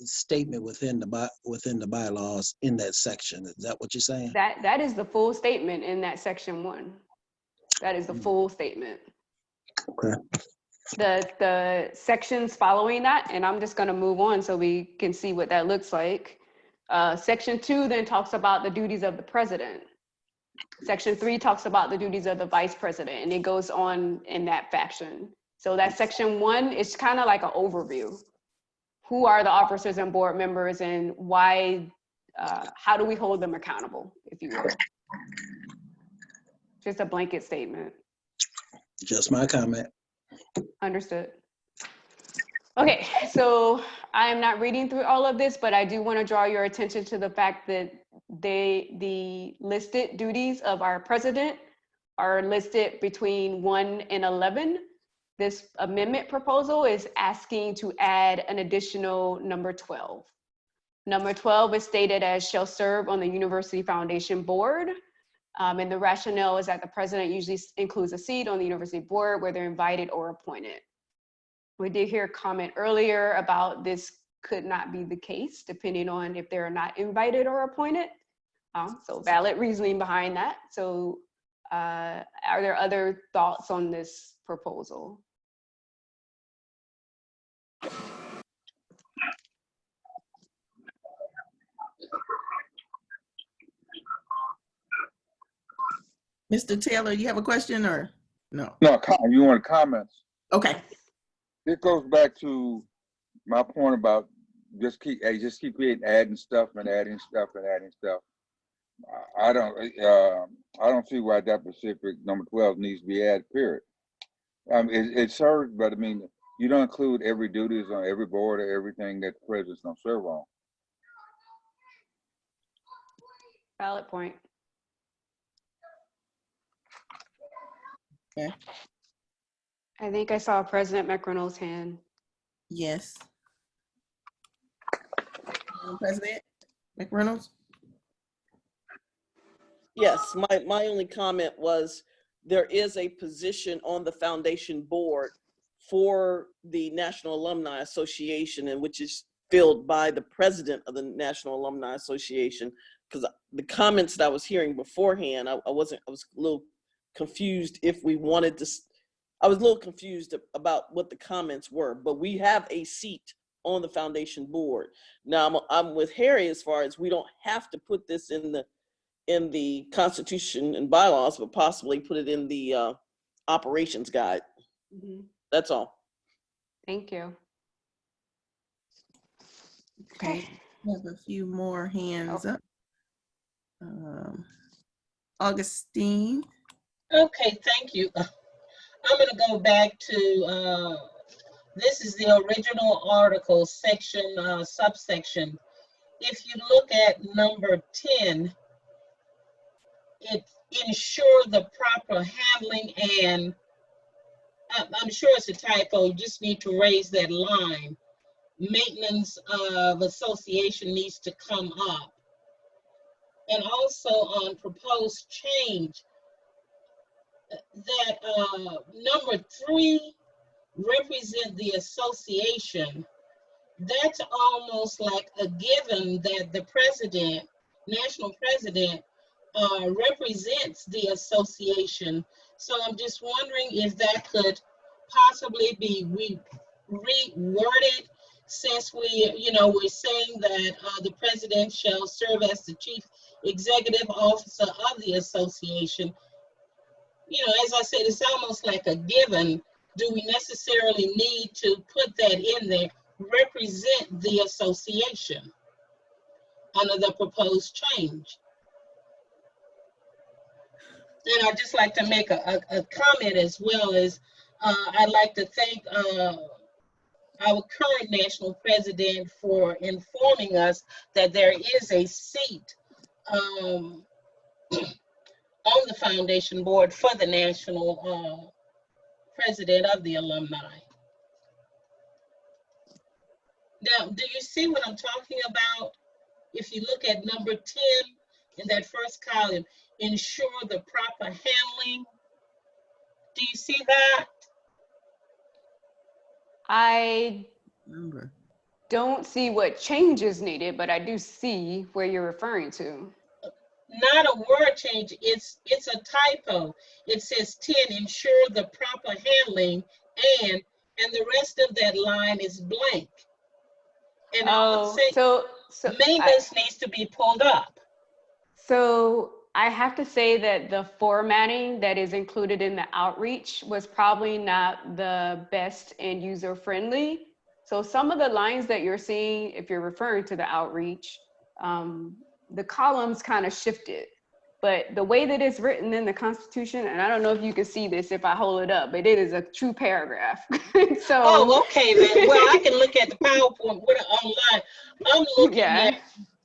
statement within the bylaws in that section. Is that what you're saying? That is the full statement in that Section 1. That is the full statement. Okay. The sections following that, and I'm just going to move on so we can see what that looks like. Section 2 then talks about the duties of the president. Section 3 talks about the duties of the vice president, and it goes on in that fashion. So that Section 1 is kind of like an overview. Who are the officers and board members, and why, how do we hold them accountable, if you will? Just a blanket statement. Just my comment. Understood. Okay, so I am not reading through all of this, but I do want to draw your attention to the fact that the listed duties of our president are listed between 1 and 11. This amendment proposal is asking to add an additional number 12. Number 12 is stated as shall serve on the University Foundation Board. And the rationale is that the president usually includes a seat on the university board where they're invited or appointed. We did hear a comment earlier about this could not be the case depending on if they're not invited or appointed. So valid reasoning behind that. So are there other thoughts on this proposal? Mr. Taylor, you have a question or no? No, you want comments? Okay. It goes back to my point about just keep adding stuff and adding stuff and adding stuff. I don't see why that specific number 12 needs to be added, period. It serves, but I mean, you don't include every duties on every board or everything that the president's gonna serve on. Valid point. Okay. I think I saw President McReynolds' hand. Yes. President McReynolds? Yes, my only comment was there is a position on the foundation board for the National Alumni Association, and which is filled by the president of the National Alumni Association. Because the comments that I was hearing beforehand, I was a little confused if we wanted to, I was a little confused about what the comments were, but we have a seat on the foundation board. Now I'm with Harry as far as we don't have to put this in the Constitution and bylaws, but possibly put it in the operations guide. Mm-hmm. That's all. Thank you. Okay, we have a few more hands up. Augustine. Okay, thank you. I'm going to go back to, this is the original article section, subsection. If you look at number 10, it ensure the proper handling, and I'm sure it's a typo, you just need to raise that line. Maintenance of association needs to come up. And also on proposed change, that number 3, represent the association. That's almost like a given that the president, national president, represents the association. So I'm just wondering if that could possibly be reworded, since we're saying that the president shall serve as the chief executive officer of the association. As I said, it's almost like a given. Do we necessarily need to put that in there, represent the association under the proposed change? And I'd just like to make a comment as well as I'd like to thank our current national president for informing us that there is a seat on the foundation board for the national president of the alumni. Now, do you see what I'm talking about? If you look at number 10 in that first column, ensure the proper handling. Do you see that? I don't see what change is needed, but I do see where you're referring to. Not a word change, it's a typo. It says 10, ensure the proper handling, and the rest of that line is blank. And so maintenance needs to be pulled up. So I have to say that the formatting that is included in the outreach was probably not the best and user-friendly. So some of the lines that you're seeing, if you're referring to the outreach, the columns kind of shifted. But the way that it's written in the Constitution, and I don't know if you can see this if I hold it up, but it is a true paragraph. So. Oh, okay then. Well, I can look at the PowerPoint with it online. I'm looking at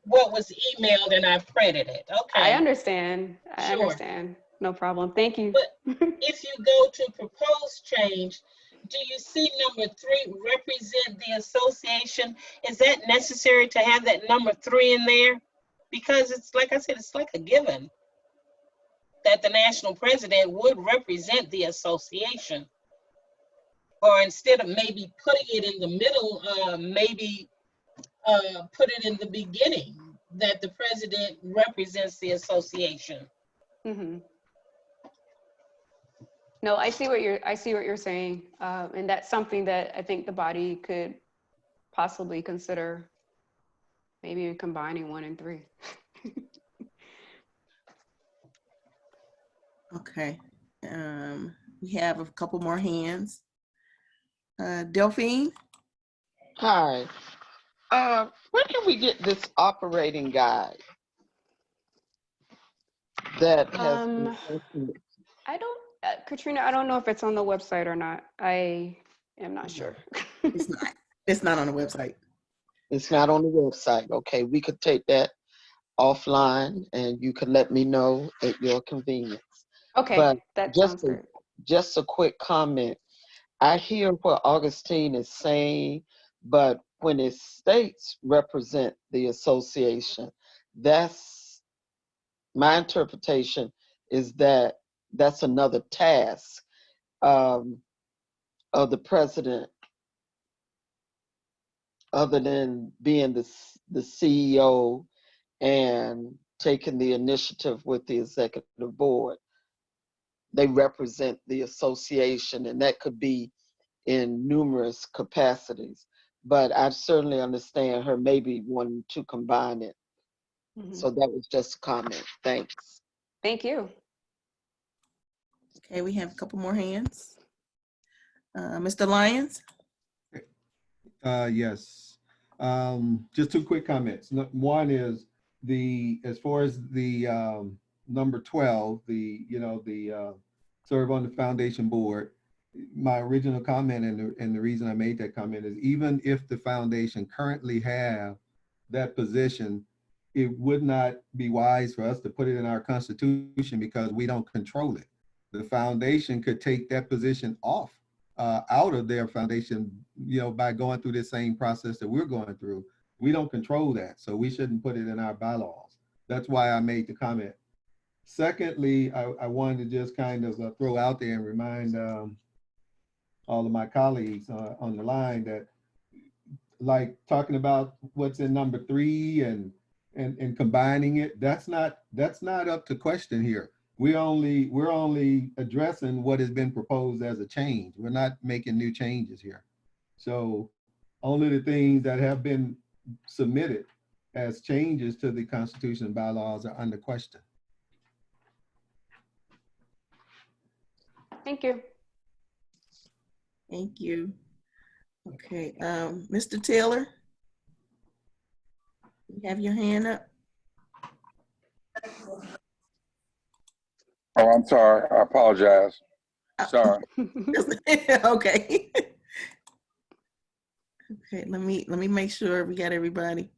what was emailed and I printed it. Okay. I understand. I understand. no problem. Thank you. But if you go to proposed change, do you see number 3 represent the association? Is that necessary to have that number 3 in there? Because it's like I said, it's like a given that the national president would represent the association. Or instead of maybe putting it in the middle, maybe put it in the beginning that the president represents the association. Mm-hmm. No, I see what you're saying, and that's something that I think the body could possibly consider, maybe combining 1 and 3. Okay. We have a couple more hands. Delphine? Hi. Where can we get this operating guide that has been posted? I don't, Katrina, I don't know if it's on the website or not. I am not sure. It's not. It's not on the website. It's not on the website. Okay, we could take that offline and you could let me know at your convenience. Okay, But that sounds great. just a quick comment. I hear what Augustine is saying, but when it states represent the association, that's my interpretation is that that's another task of the president, other than being the CEO and taking the initiative with the executive board. They represent the association, and that could be in numerous capacities. But I certainly understand her maybe wanting to combine it. Mm-hmm. So that was just a comment. Thanks. Thank you. Okay, we have a couple more hands. Mr. Lyons? Yes. Just 2 quick comments. One is as far as the number 12, the serve on the foundation board. My original comment and the reason I made that comment is even if the foundation currently have that position, it would not be wise for us to put it in our constitution because we don't control it. The foundation could take that position off out of their foundation, by going through the same process that we're going through. We don't control that, so we shouldn't put it in our bylaws. That's why I made the comment. Secondly, I wanted to just kind of throw out there and remind all of my colleagues on the line that, like, talking about what's in number 3 and combining it, that's not up to question here. We're only addressing what has been proposed as a change. We're not making new changes here. So only the things that have been submitted as changes to the Constitution and bylaws are under question. Thank you. Thank you. Okay, Mr. Taylor? You have your hand up? Oh, I'm sorry. I apologize. Sorry. Okay. Okay, let me make sure we got everybody.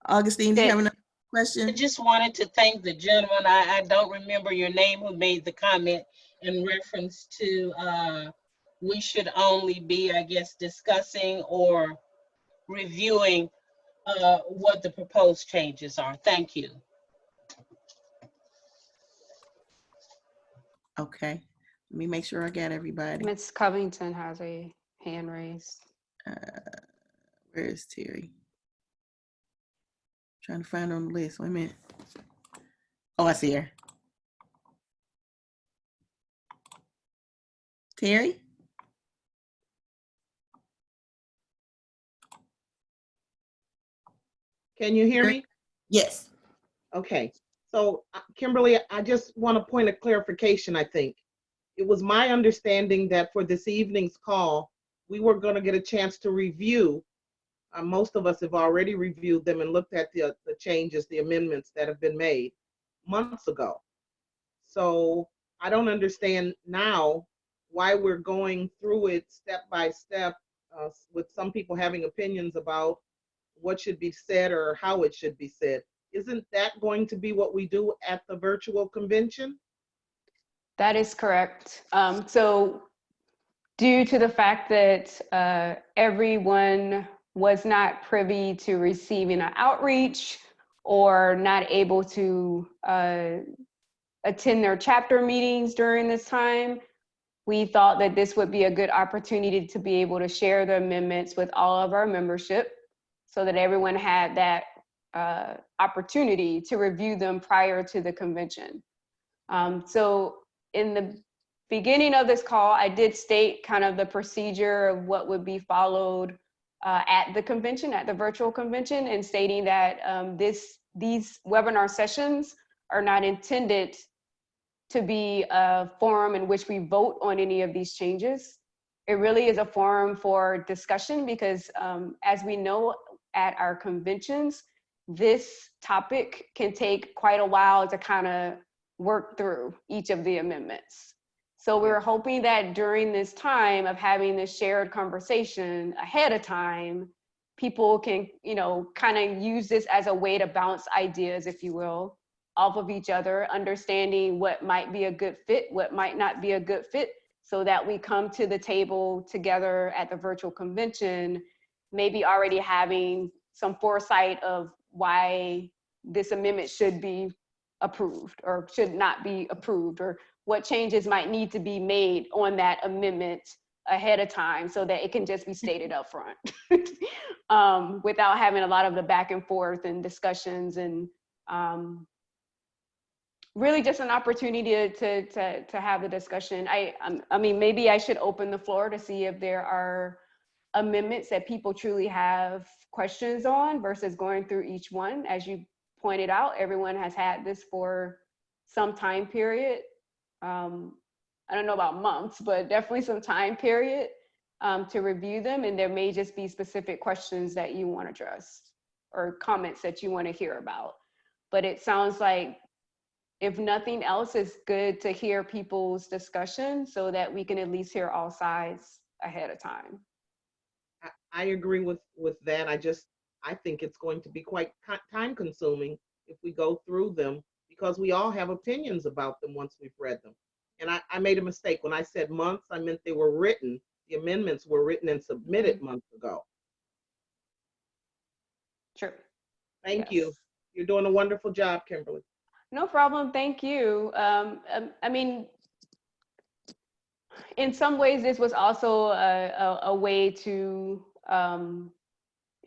Augustine, do you have another question? I just wanted to thank the gentleman. I don't remember your name, who made the comment in reference to we should only be, I guess, discussing or reviewing what the proposed changes are. Thank you. Okay, let me make sure I got everybody. Ms. Covington has a hand raised. Where is Terry? Trying to find her on the list. Wait a minute. Oh, I see her. Terry? Can you hear me? Yes. Okay. So, Kimberly, I just want a point of clarification, I think. It was my understanding that for this evening's call, we were going to get a chance to review. Most of us have already reviewed them and looked at the changes, the amendments that have been made months ago. So I don't understand now why we're going through it step by step with some people having opinions about what should be said or how it should be said. Isn't that going to be what we do at the virtual convention? That is correct. So due to the fact that everyone was not privy to receiving an outreach or not able to attend their chapter meetings during this time, we thought that this would be a good opportunity to be able to share the amendments with all of our membership so that everyone had that opportunity to review them prior to the convention. So in the beginning of this call, I did state kind of the procedure of what would be followed at the convention, at the virtual convention, and stating that these webinar sessions are not intended to be a forum in which we vote on any of these changes. It really is a forum for discussion because as we know at our conventions, this topic can take quite a while to kind of work through each of the amendments. So we're hoping that during this time of having this shared conversation ahead of time, people can, you know, kind of use this as a way to bounce ideas, if you will, off of each other, understanding what might be a good fit, what might not be a good fit, so that we come to the table together at the virtual convention, maybe already having some foresight of why this amendment should be approved or should not be approved, or what changes might need to be made on that amendment ahead of time so that it can just be stated up front without having a lot of the back and forth and discussions, and really just an opportunity to have the discussion. I mean, maybe I should open the floor to see if there are amendments that people truly have questions on versus going through each one. As you pointed out, everyone has had this for some time period. I don't know about months, but definitely some time period to review them. And there may just be specific questions that you want to address or comments that you want to hear about. But it sounds like, if nothing else, it's good to hear people's discussion so that we can at least hear all sides ahead of time. I agree with that. I think it's going to be quite time consuming if we go through them, because we all have opinions about them once we've read them. And I made a mistake. When I said months, I meant they were written. The amendments were written and submitted months ago. Sure. Thank you. You're doing a wonderful job, Kimberly. No problem, thank you. I mean, in some ways, this was also a way to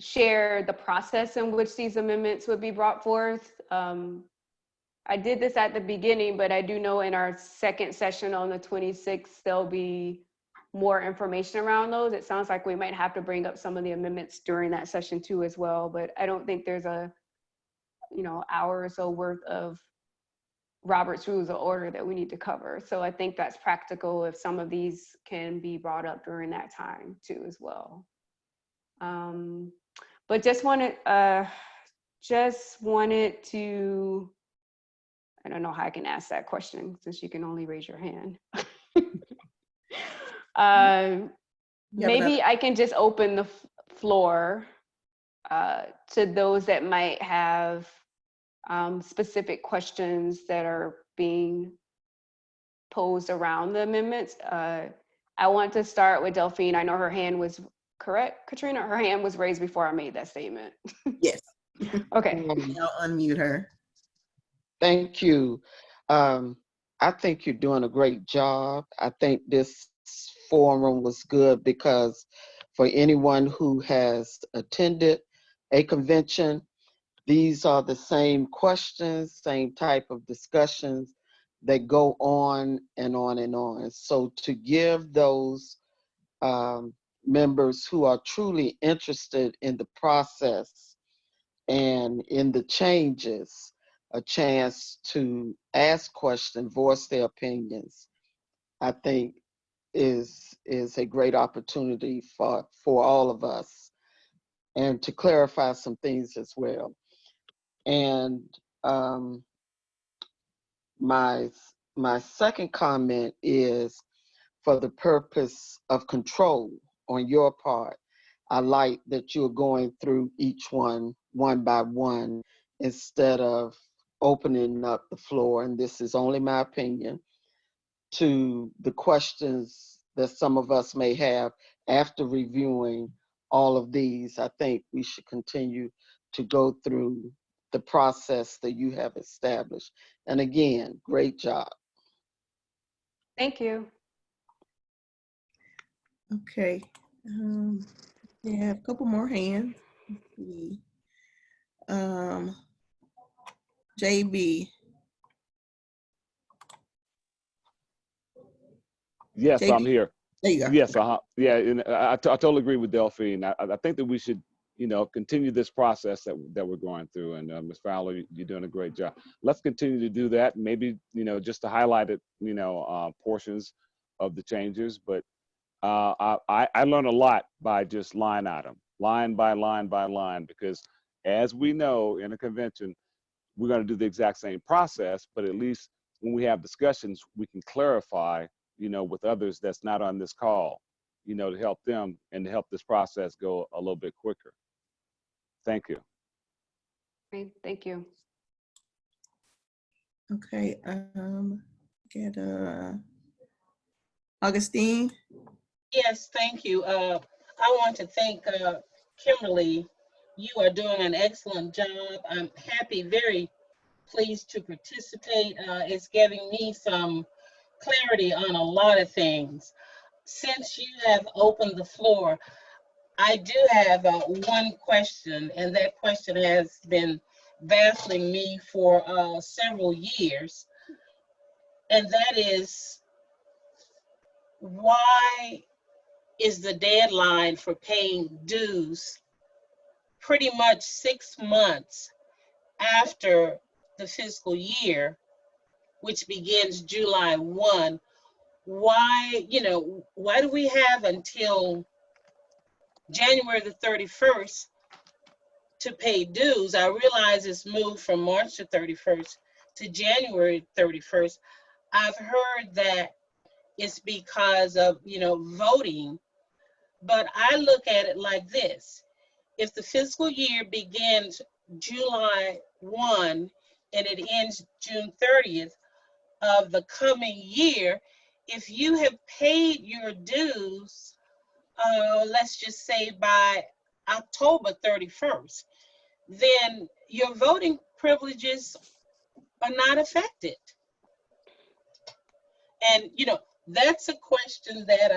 share the process in which these amendments would be brought forth. I did this at the beginning, but I do know in our second session on the 26th, there'll be more information around those. It sounds like we might have to bring up some of the amendments during that session too as well, but I don't think there's a, you know, hour or so worth of Robert's Rules of Order that we need to cover. So I think that's practical if some of these can be brought up during that time too as well. But just wanted to, I don't know how I can ask that question since you can only raise your hand. Maybe I can just open the floor to those that might have specific questions that are being posed around the amendments. I want to start with Delphine. I know her hand was correct, Katrina? Her hand was raised before I made that statement. Yes. Okay. I'll unmute her. Thank you. I think you're doing a great job. I think this forum was good because for anyone who has attended a convention, these are the same questions, same type of discussions that go on and on and on. So to give those members who are truly interested in the process and in the changes a chance to ask questions, voice their opinions, I think is a great opportunity for all of us, and to clarify some things as well. And my second comment is for the purpose of control on your part. I like that you're going through each one by one instead of opening up the floor, and this is only my opinion, to the questions that some of us may have after reviewing all of these. I think we should continue to go through the process that you have established. And again, great job. Thank you. Okay. Yeah, a couple more hands. Let's see. JB. Yes, I'm JB, here. there you go. Yes, yeah, and I totally agree with Delphine. I think that we should, continue this process that we're going through. And Ms. Fowler, you're doing a great job. Let's continue to do that. Maybe, just to highlight it, portions of the changes. But I learned a lot by just line item, line by line by line, because as we know in a convention, we're going to do the exact same process, but at least when we have discussions, we can clarify, with others that's not on this call, to help them and to help this process go a little bit quicker. Thank you. Great, thank you. Okay. Get Augustine. Yes, thank you. I want to thank Kimberly. You are doing an excellent job. I'm happy, very pleased to participate. It's giving me some clarity on a lot of things. Since you have opened the floor, I do have one question, and that question has been baffling me for several years, and that is, why is the deadline for paying dues pretty much 6 months after the fiscal year, which begins July 1? Why do we have until January the 31st to pay dues? I realize it's moved from March the 31st to January 31st. I've heard that it's because of, voting, but I look at it like this. If the fiscal year begins July 1 and it ends June 30th of the coming year, if you have paid your dues, let's just say by October 31st, then your voting privileges are not affected. And, that's a question that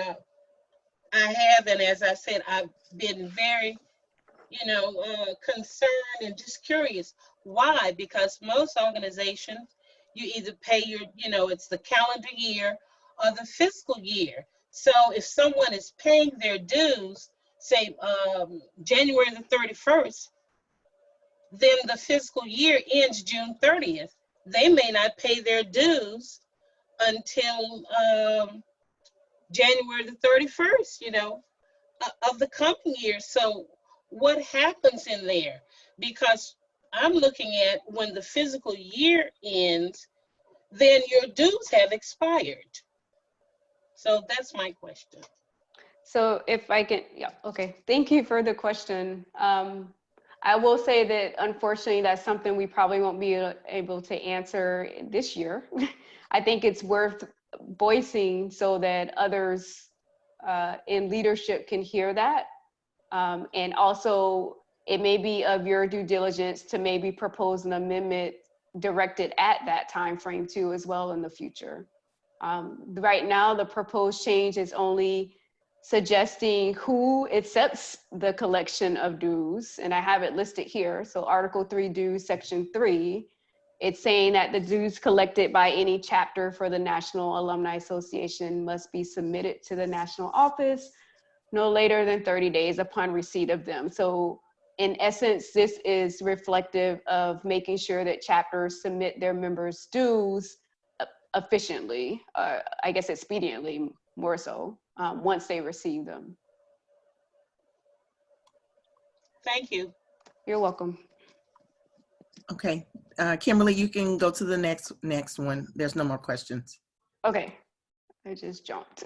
I have. And as I said, I've been very, concerned and just curious. Why? Because most organizations, you either pay your, it's the calendar year or the fiscal year. So if someone is paying their dues, say January the 31st, then the fiscal year ends June 30th. They may not pay their dues until January the 31st, of the coming year. So what happens in there? Because I'm looking at when the fiscal year ends, then your dues have expired. So that's my question. So if I can, yeah, okay. Thank you for the question. I will say that unfortunately, that's something we probably won't be able to answer this year. I think it's worth voicing so that others in leadership can hear that. And also, it may be of your due diligence to maybe propose an amendment directed at that time frame too, as well in the future. Right now, the proposed change is only suggesting who accepts the collection of dues, and I have it listed here. So Article 3 dues, Section 3, it's saying that the dues collected by any chapter for the National Alumni Association must be submitted to the national office no later than 30 days upon receipt of them. So in essence, this is reflective of making sure that chapters submit their members' dues efficiently, I guess expediently more so, once they receive them. Thank you. You're welcome. Okay, Kimberly, you can go to the next one. There's no more questions. Okay, I just jumped.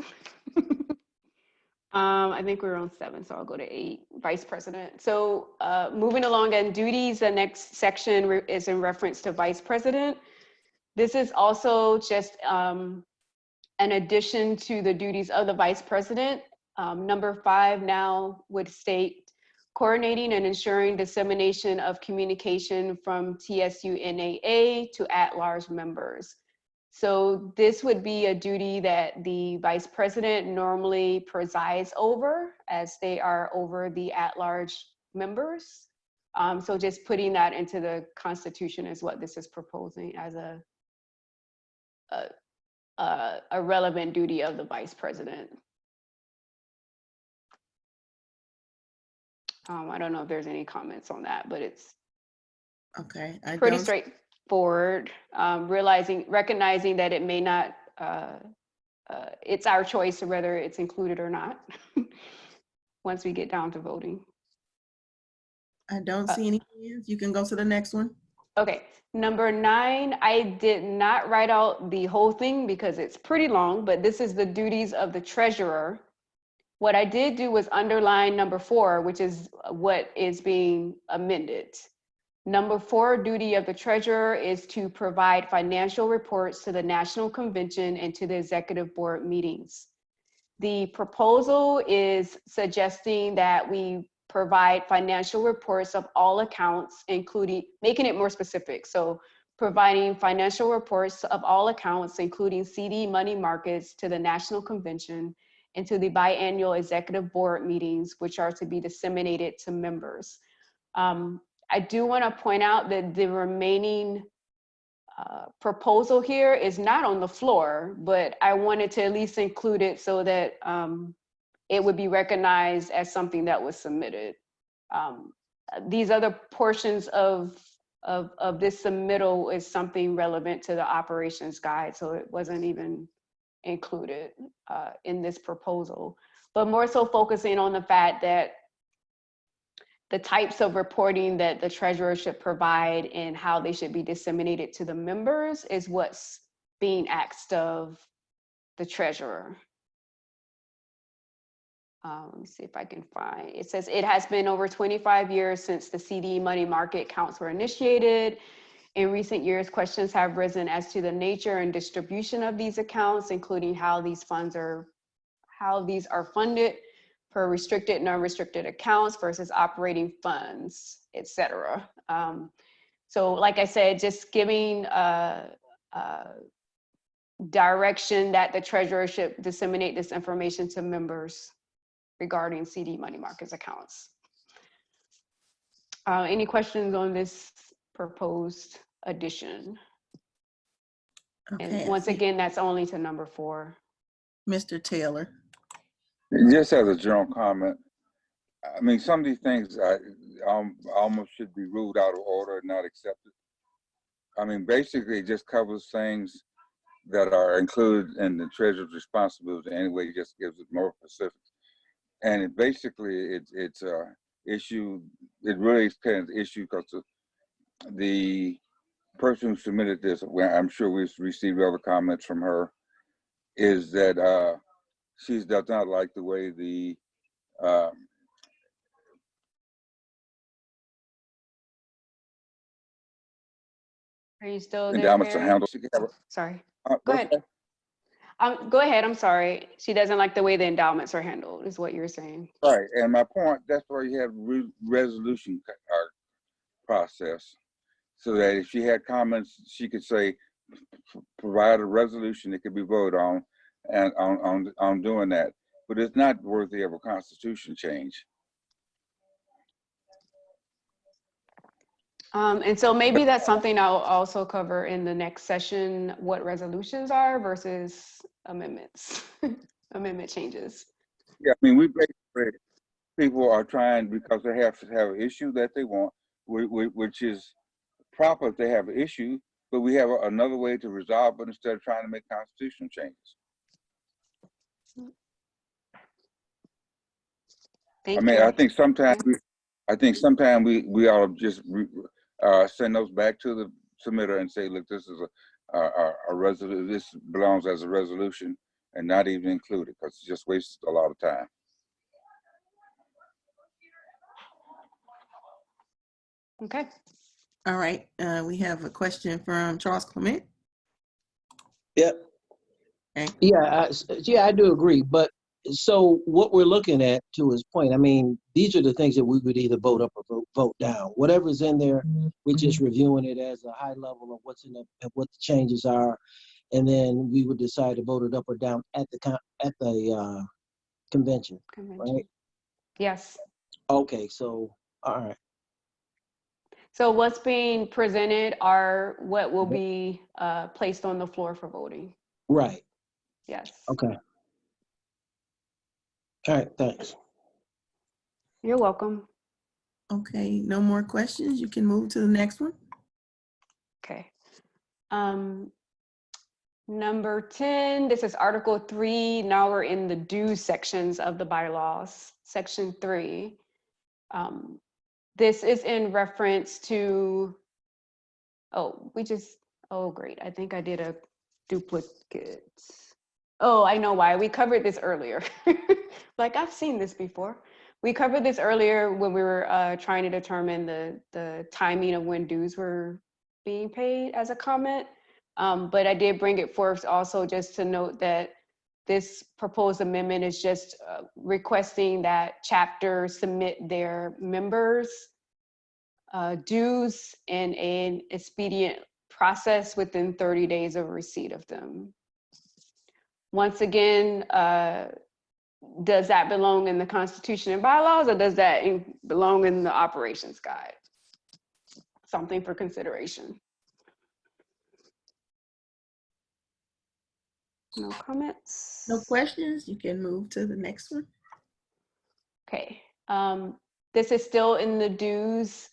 I think we're on 7, so I'll go to 8, Vice President. So moving along on duties, the next section is in reference to Vice President. This is also just an addition to the duties of the Vice President. Number 5 now would state coordinating and ensuring dissemination of communication from TSUNAA to at-large members. So this would be a duty that the Vice President normally presides over, as they are over the at-large members. So just putting that into the Constitution is what this is proposing as a relevant duty of the Vice President. I don't know if there's any comments on that, but it's Okay. pretty straightforward. Recognizing that it may not, it's our choice whether it's included or not once we get down to voting. I don't see any hands. You can go to the next one. Okay, number 9, I did not write out the whole thing because it's pretty long, but this is the duties of the treasurer. What I did do was underline number 4, which is what is being amended. Number 4 duty of the treasurer is to provide financial reports to the National Convention and to the Executive Board meetings. The proposal is suggesting that we provide financial reports of all accounts, including, making it more specific. So providing financial reports of all accounts, including CD money markets, to the National Convention and to the biannual Executive Board meetings, which are to be disseminated to members. I do want to point out that the remaining proposal here is not on the floor, but I wanted to at least include it so that it would be recognized as something that was submitted. These other portions of this submittal is something relevant to the operations guide, so it wasn't even included in this proposal, but more so focusing on the fact that the types of reporting that the treasurer should provide and how they should be disseminated to the members is what's being asked of the treasurer. Let me see if I can find, it says it has been over 25 years since the CD money market accounts were initiated. In recent years, questions have risen as to the nature and distribution of these accounts, including how these are funded per restricted and non-restricted accounts versus operating funds, etc. So like I said, just giving direction that the treasurer should disseminate this information to members regarding CD money markets accounts. Any questions on this proposed addition? Okay. And once again, that's only to number 4. Mr. Taylor. Just as a general comment, I mean, some of these things almost should be ruled out of order and not accepted. I mean, basically, it just covers things that are included in the treasurer's responsibility anyway. It just gives it more specifics. And it basically, it's a issue. It really is kind of an issue because the person who submitted this, well, I'm sure we've received other comments from her, is that she does not like the way the Are you still there, endowments are Harry? handled. Sorry. Go ahead. Go ahead. I'm sorry. She doesn't like the way the endowments are handled, is what you're saying. Right. And my point, that's why you have resolution process, so that if she had comments, she could say, provide a resolution that could be voted on, and on doing that. But it's not worthy of a constitution change. And so maybe that's something I'll also cover in the next session, what resolutions are versus amendments, amendment changes. Yeah, I mean, we basically, people are trying, because they have to have an issue that they want, which is proper if they have an issue, but we have another way to resolve it instead of trying to make constitutional changes. Thank I mean, you. I think sometimes we ought to just send those back to the submitter and say, look, this is a resolution. This belongs as a resolution, and not even include it, because it just wastes a lot of time. Okay. All right, we have a question from Charles Clement. Yep. Okay. Yeah, I do agree. But so what we're looking at, to his point, I mean, these are the things that we would either vote up or vote down. Whatever's in there, we're just reviewing it as a high level of what's in the, of what the changes are, and then we would decide to vote it up or down at the convention, right? Yes. Okay, so all right. So what's being presented are what will be placed on the floor for voting. Right. Yes. Okay. All right, thanks. You're welcome. Okay, no more questions. You can move to the next one. Okay. Number 10, this is Article 3. Now we're in the dues sections of the bylaws, Section 3. This is in reference to, oh, great. I think I did a duplicate. Oh, I know why. We covered this earlier. Like, I've seen this before. We covered this earlier when we were trying to determine the timing of when dues were being paid as a comment. But I did bring it forth also just to note that this proposed amendment is just requesting that chapters submit their members' dues in an expedient process within 30 days of receipt of them. Once again, does that belong in the Constitution and bylaws, or does that belong in the operations guide? Something for consideration. No comments? No questions. You can move to the next one. Okay. This is still in the dues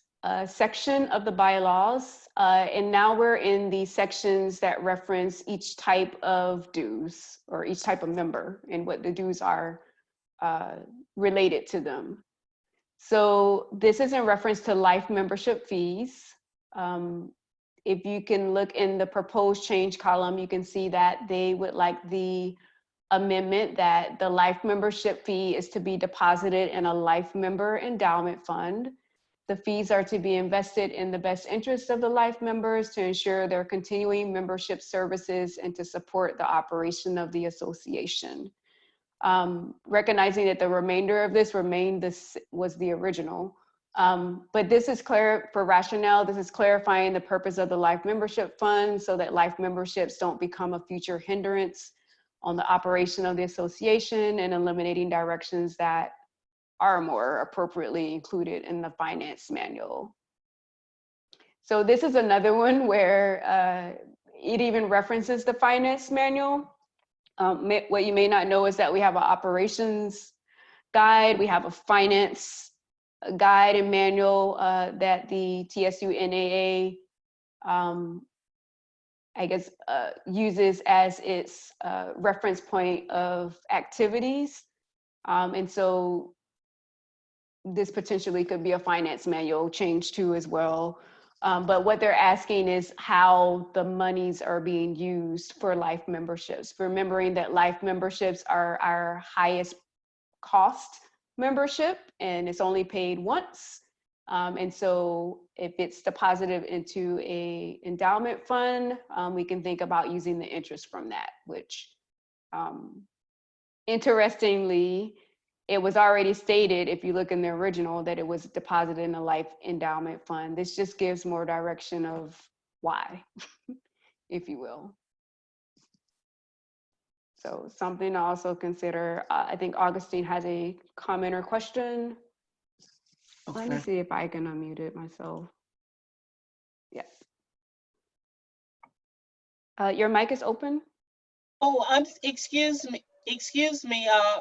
section of the bylaws. And now we're in the sections that reference each type of dues or each type of member and what the dues are related to them. So this is in reference to life membership fees. If you can look in the proposed change column, you can see that they would like the amendment that the life membership fee is to be deposited in a life member endowment fund. The fees are to be invested in the best interest of the life members to ensure their continuing membership services and to support the operation of the association. Recognizing that the remainder of this was the original. But this is clear for rationale. This is clarifying the purpose of the life membership fund so that life memberships don't become a future hindrance on the operation of the association and eliminating directions that are more appropriately included in the finance manual. So this is another one where it even references the finance manual. What you may not know is that we have an operations guide, we have a finance guide and manual that the TSUNAA I guess, uses as its reference point of activities. And so this potentially could be a finance manual change too as well. But what they're asking is how the monies are being used for life memberships, remembering that life memberships are our highest cost membership and it's only paid once. And so if it's deposited into a endowment fund, we can think about using the interest from that, which interestingly, it was already stated, if you look in the original, that it was deposited in a life endowment fund. This just gives more direction of why, if you will. So something to also consider. I think Augustine has a comment or question. Okay. Let me see if I can unmute it myself. Yes. Your mic is open. Oh, excuse me. I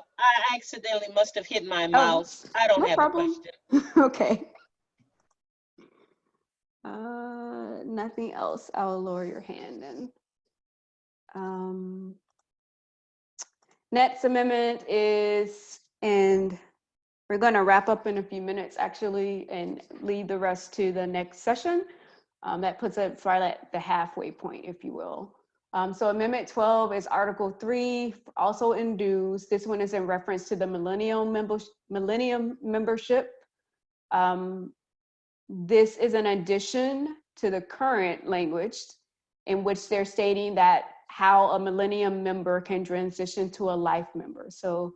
accidentally must have hit my mouse. I don't have a question. Okay. Nothing else. I'll lower your hand then. Next amendment is, and we're going to wrap up in a few minutes actually and leave the rest to the next session. That puts it right at the halfway point, if you will. So Amendment 12 is Article 3, also in dues. This one is in reference to the Millennium membership. this is an addition to the current language in which they're stating that how a Millennium member can transition to a life member. So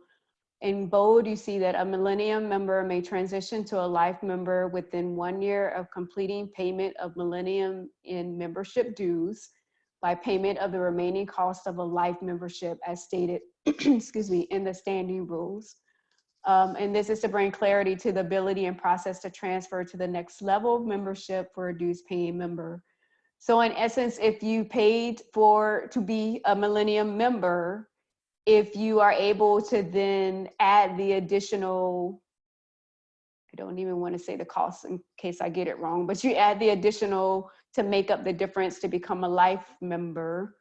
in bold, you see that a Millennium member may transition to a life member within 1 year of completing payment of Millennium in membership dues by payment of the remaining cost of a life membership as stated, excuse me, in the standing rules. And this is to bring clarity to the ability and process to transfer to the next level of membership for a dues paying member. So in essence, if you paid to be a Millennium member, if you are able to then add the additional, I don't even want to say the cost in case I get it wrong, but you add the additional to make up the difference to become a life member,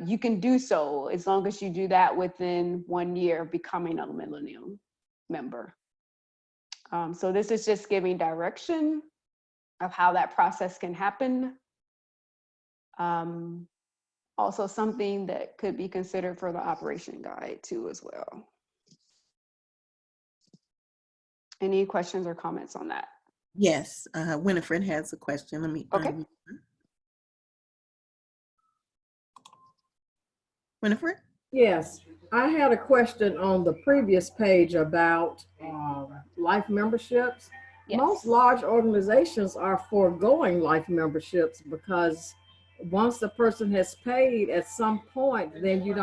you can do so as long as you do that within 1 year of becoming a Millennium member. So this is just giving direction of how that process can happen. Also something that could be considered for the operation guide too as well. Any questions or comments on that? Yes, Winifred has a question. Let me. Okay. Winifred? Yes, I had a question on the previous page about life memberships. Yes. Most large organizations are foregoing life memberships because once the person has paid at some point, then you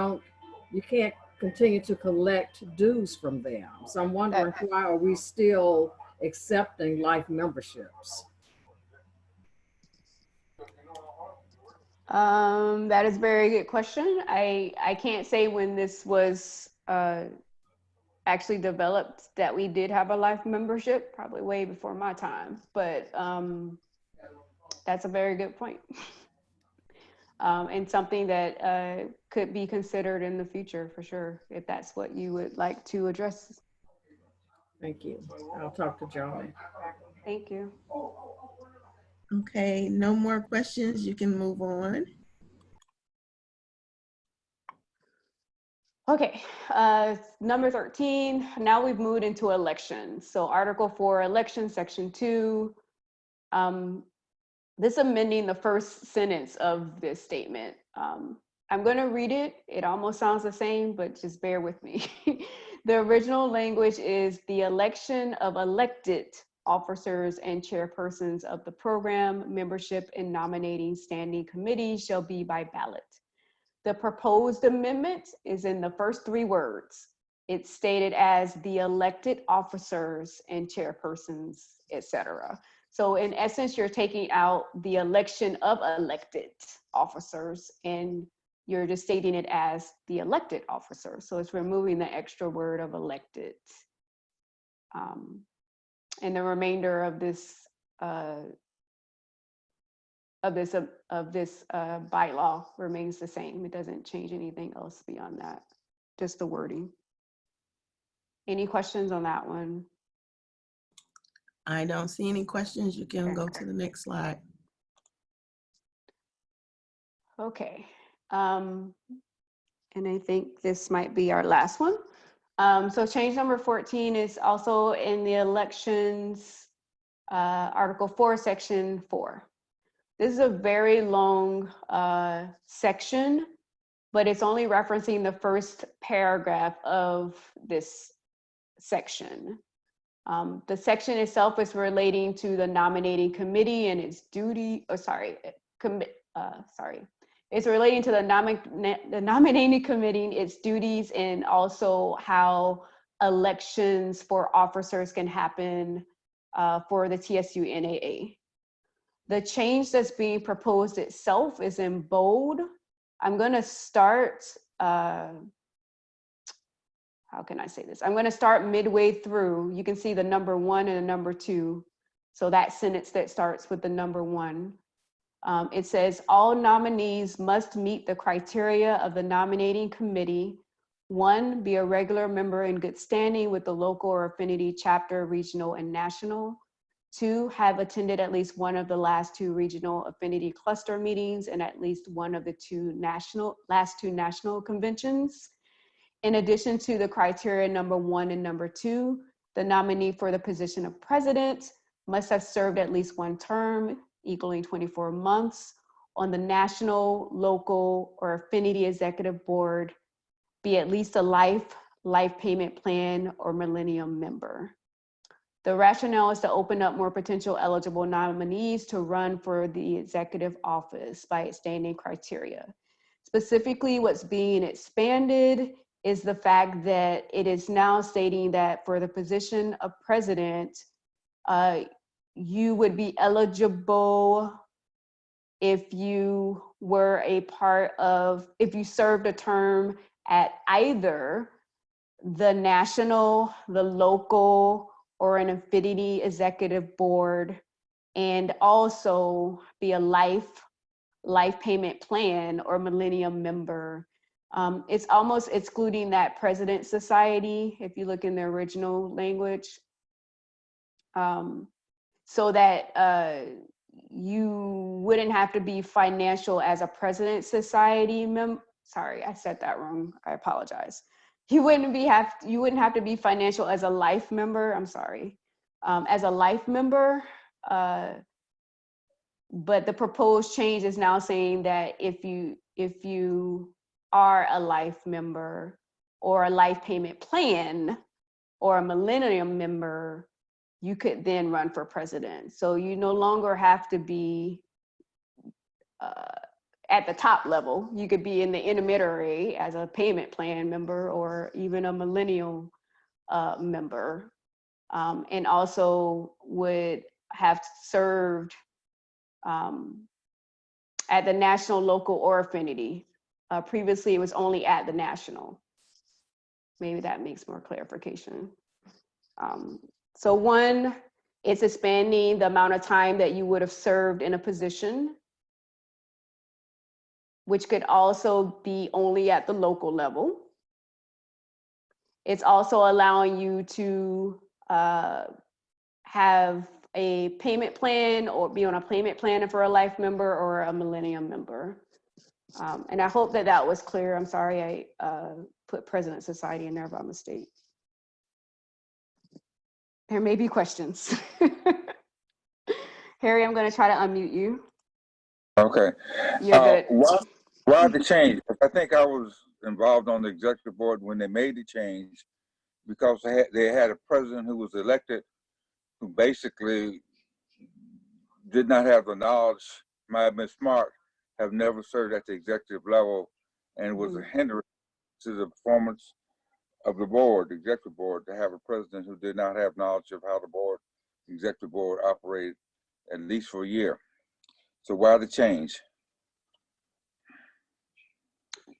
can't continue to collect dues from them. So I'm wondering why are we still accepting life memberships? That is a very good question. I can't say when this was actually developed that we did have a life membership, probably way before my time, but that's a very good point. And something that could be considered in the future for sure, if that's what you would like to address. Thank you. I'll talk to Johnny. Thank you. Okay, no more questions. You can move on. Okay, number 13, now we've moved into elections. So Article 4, elections, Section 2. This amending the first sentence of this statement. I'm going to read it. It almost sounds the same, but just bear with me. The original language is the election of elected officers and chairpersons of the program, membership and nominating standing committees shall be by ballot. The proposed amendment is in the first 3 words. It's stated as the elected officers and chairpersons, etc. So in essence, you're taking out the election of elected officers and you're just stating it as the elected officers. So it's removing the extra word of elected. And the remainder of this bylaw remains the same. It doesn't change anything else beyond that, just the wording. Any questions on that one? I don't see any questions. You can go to the next slide. Okay. And I think this might be our last one. So change number 14 is also in the elections, Article 4, Section 4. This is a very long section, but it's only referencing the first paragraph of this section. The section itself is relating to the nominating committee and its duty, it's relating to the nominating committee, its duties, and also how elections for officers can happen for the TSUNAA. The change that's being proposed itself is in bold. I'm going to start, how can I say this? I'm going to start midway through. You can see the number 1 and the number 2. So that sentence that starts with the number 1. It says, all nominees must meet the criteria of the nominating committee. 1, be a regular member in good standing with the local or affinity chapter, regional and national. 2, have attended at least one of the last 2 regional affinity cluster meetings and at least one of the last two national conventions. In addition to the criteria number 1 and number 2, the nominee for the position of president must have served at least one term equaling 24 months on the national, local, or affinity executive board, be at least a life payment plan, or millennium member. The rationale is to open up more potential eligible nominees to run for the executive office by expanding criteria. Specifically, what's being expanded is the fact that it is now stating that for the position of president, you would be eligible if you were a part of, if you served a term at either the national, the local, or an affinity executive board, and also be a life payment plan or millennium member. It's almost excluding that president society, if you look in the original language, so that you wouldn't have to be financial as a president society member. Sorry, I said that wrong. I apologize. You wouldn't have to be financial as a life member. I'm sorry, as a life member. But the proposed change is now saying that if you are a life member or a life payment plan or a millennium member, you could then run for president. So you no longer have to be at the top level. You could be in the intermediary as a payment plan member or even a millennial member, and also would have served at the national, local, or affinity. Previously, it was only at the national. Maybe that makes more clarification. So one, it's expanding the amount of time that you would have served in a position, which could also be only at the local level. It's also allowing you to have a payment plan or be on a payment plan for a life member or a millennium member. And I hope that that was clear. I'm sorry I put President Society in there by mistake. There may be questions. Harry, I'm going to try to unmute you. Okay. You're good. Why the change? I think I was involved on the executive board when they made the change because they had a president who was elected who basically did not have the knowledge, might have been smart, have never served at the executive level, and was a hindrance to the performance of the board, the executive board, to have a president who did not have knowledge of how the executive board operated at least for a year. So why the change?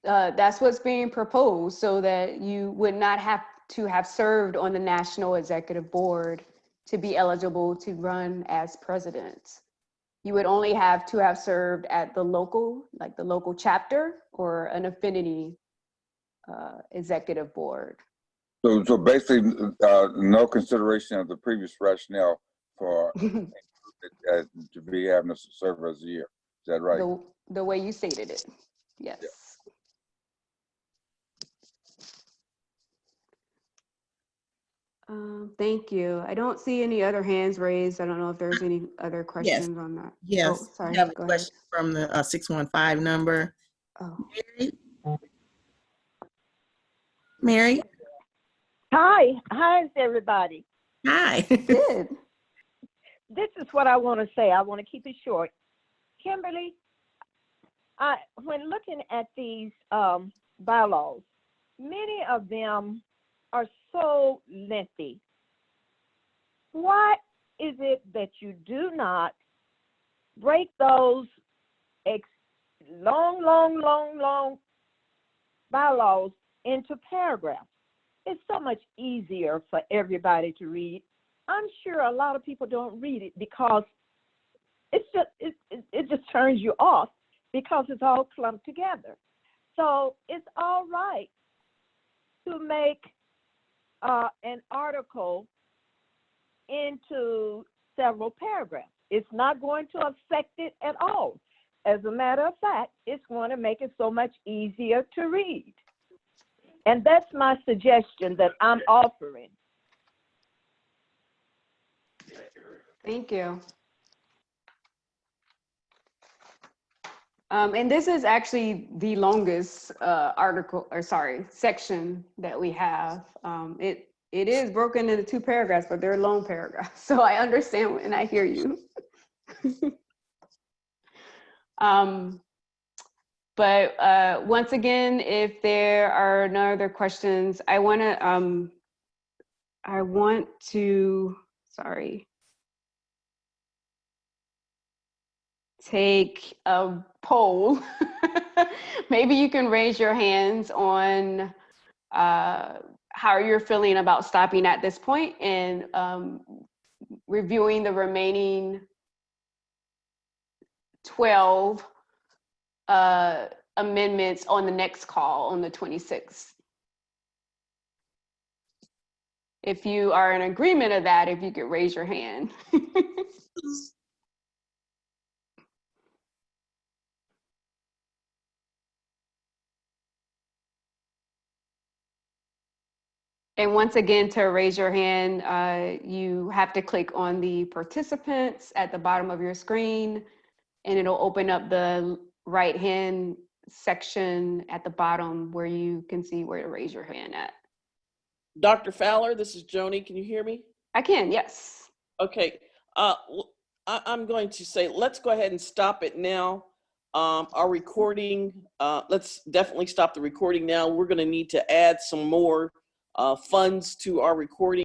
That's what's being proposed, so that you would not have to have served on the national executive board to be eligible to run as president. You would only have to have served at the local, like the local chapter or an affinity executive board. So basically, no consideration of the previous rationale for to be having to serve as a year. Is that right? The way you stated it, yes. Yeah. Thank you. I don't see any other hands raised. I don't know if there's any other questions on that. Yes. Oh, sorry. We have a Go question from the 615 number. Oh. Mary? Hi. How's everybody? Hi. Good. This is what I want to say. I want to keep it short. Kimberly, when looking at these bylaws, many of them are so lengthy. Why is it that you do not break those long bylaws into paragraphs? It's so much easier for everybody to read. I'm sure a lot of people don't read it because it just turns you off because it's all clumped together. So it's all right to make an article into several paragraphs. It's not going to affect it at all. As a matter of fact, it's going to make it so much easier to read. And that's my suggestion that I'm offering. Thank you. And this is actually the longest section that we have. It is broken into 2 paragraphs, but they're long paragraphs. So I understand and I hear you. But once again, if there are no other questions, I want to, sorry, take a poll. Maybe you can raise your hands on how you're feeling about stopping at this point and reviewing the remaining 12 amendments on the next call on the 26th. If you are in agreement of that, if you could raise your hand. And once again, to raise your hand, you have to click on the participants at the bottom of your screen, and it'll open up the right-hand section at the bottom where you can see where to raise your hand at. Dr. Fowler, this is Joni. Can you hear me? I can, yes. Okay. I'm going to say, let's go ahead and stop it now. Our recording, let's definitely stop the recording now. We're going to need to add some more funds to our recording.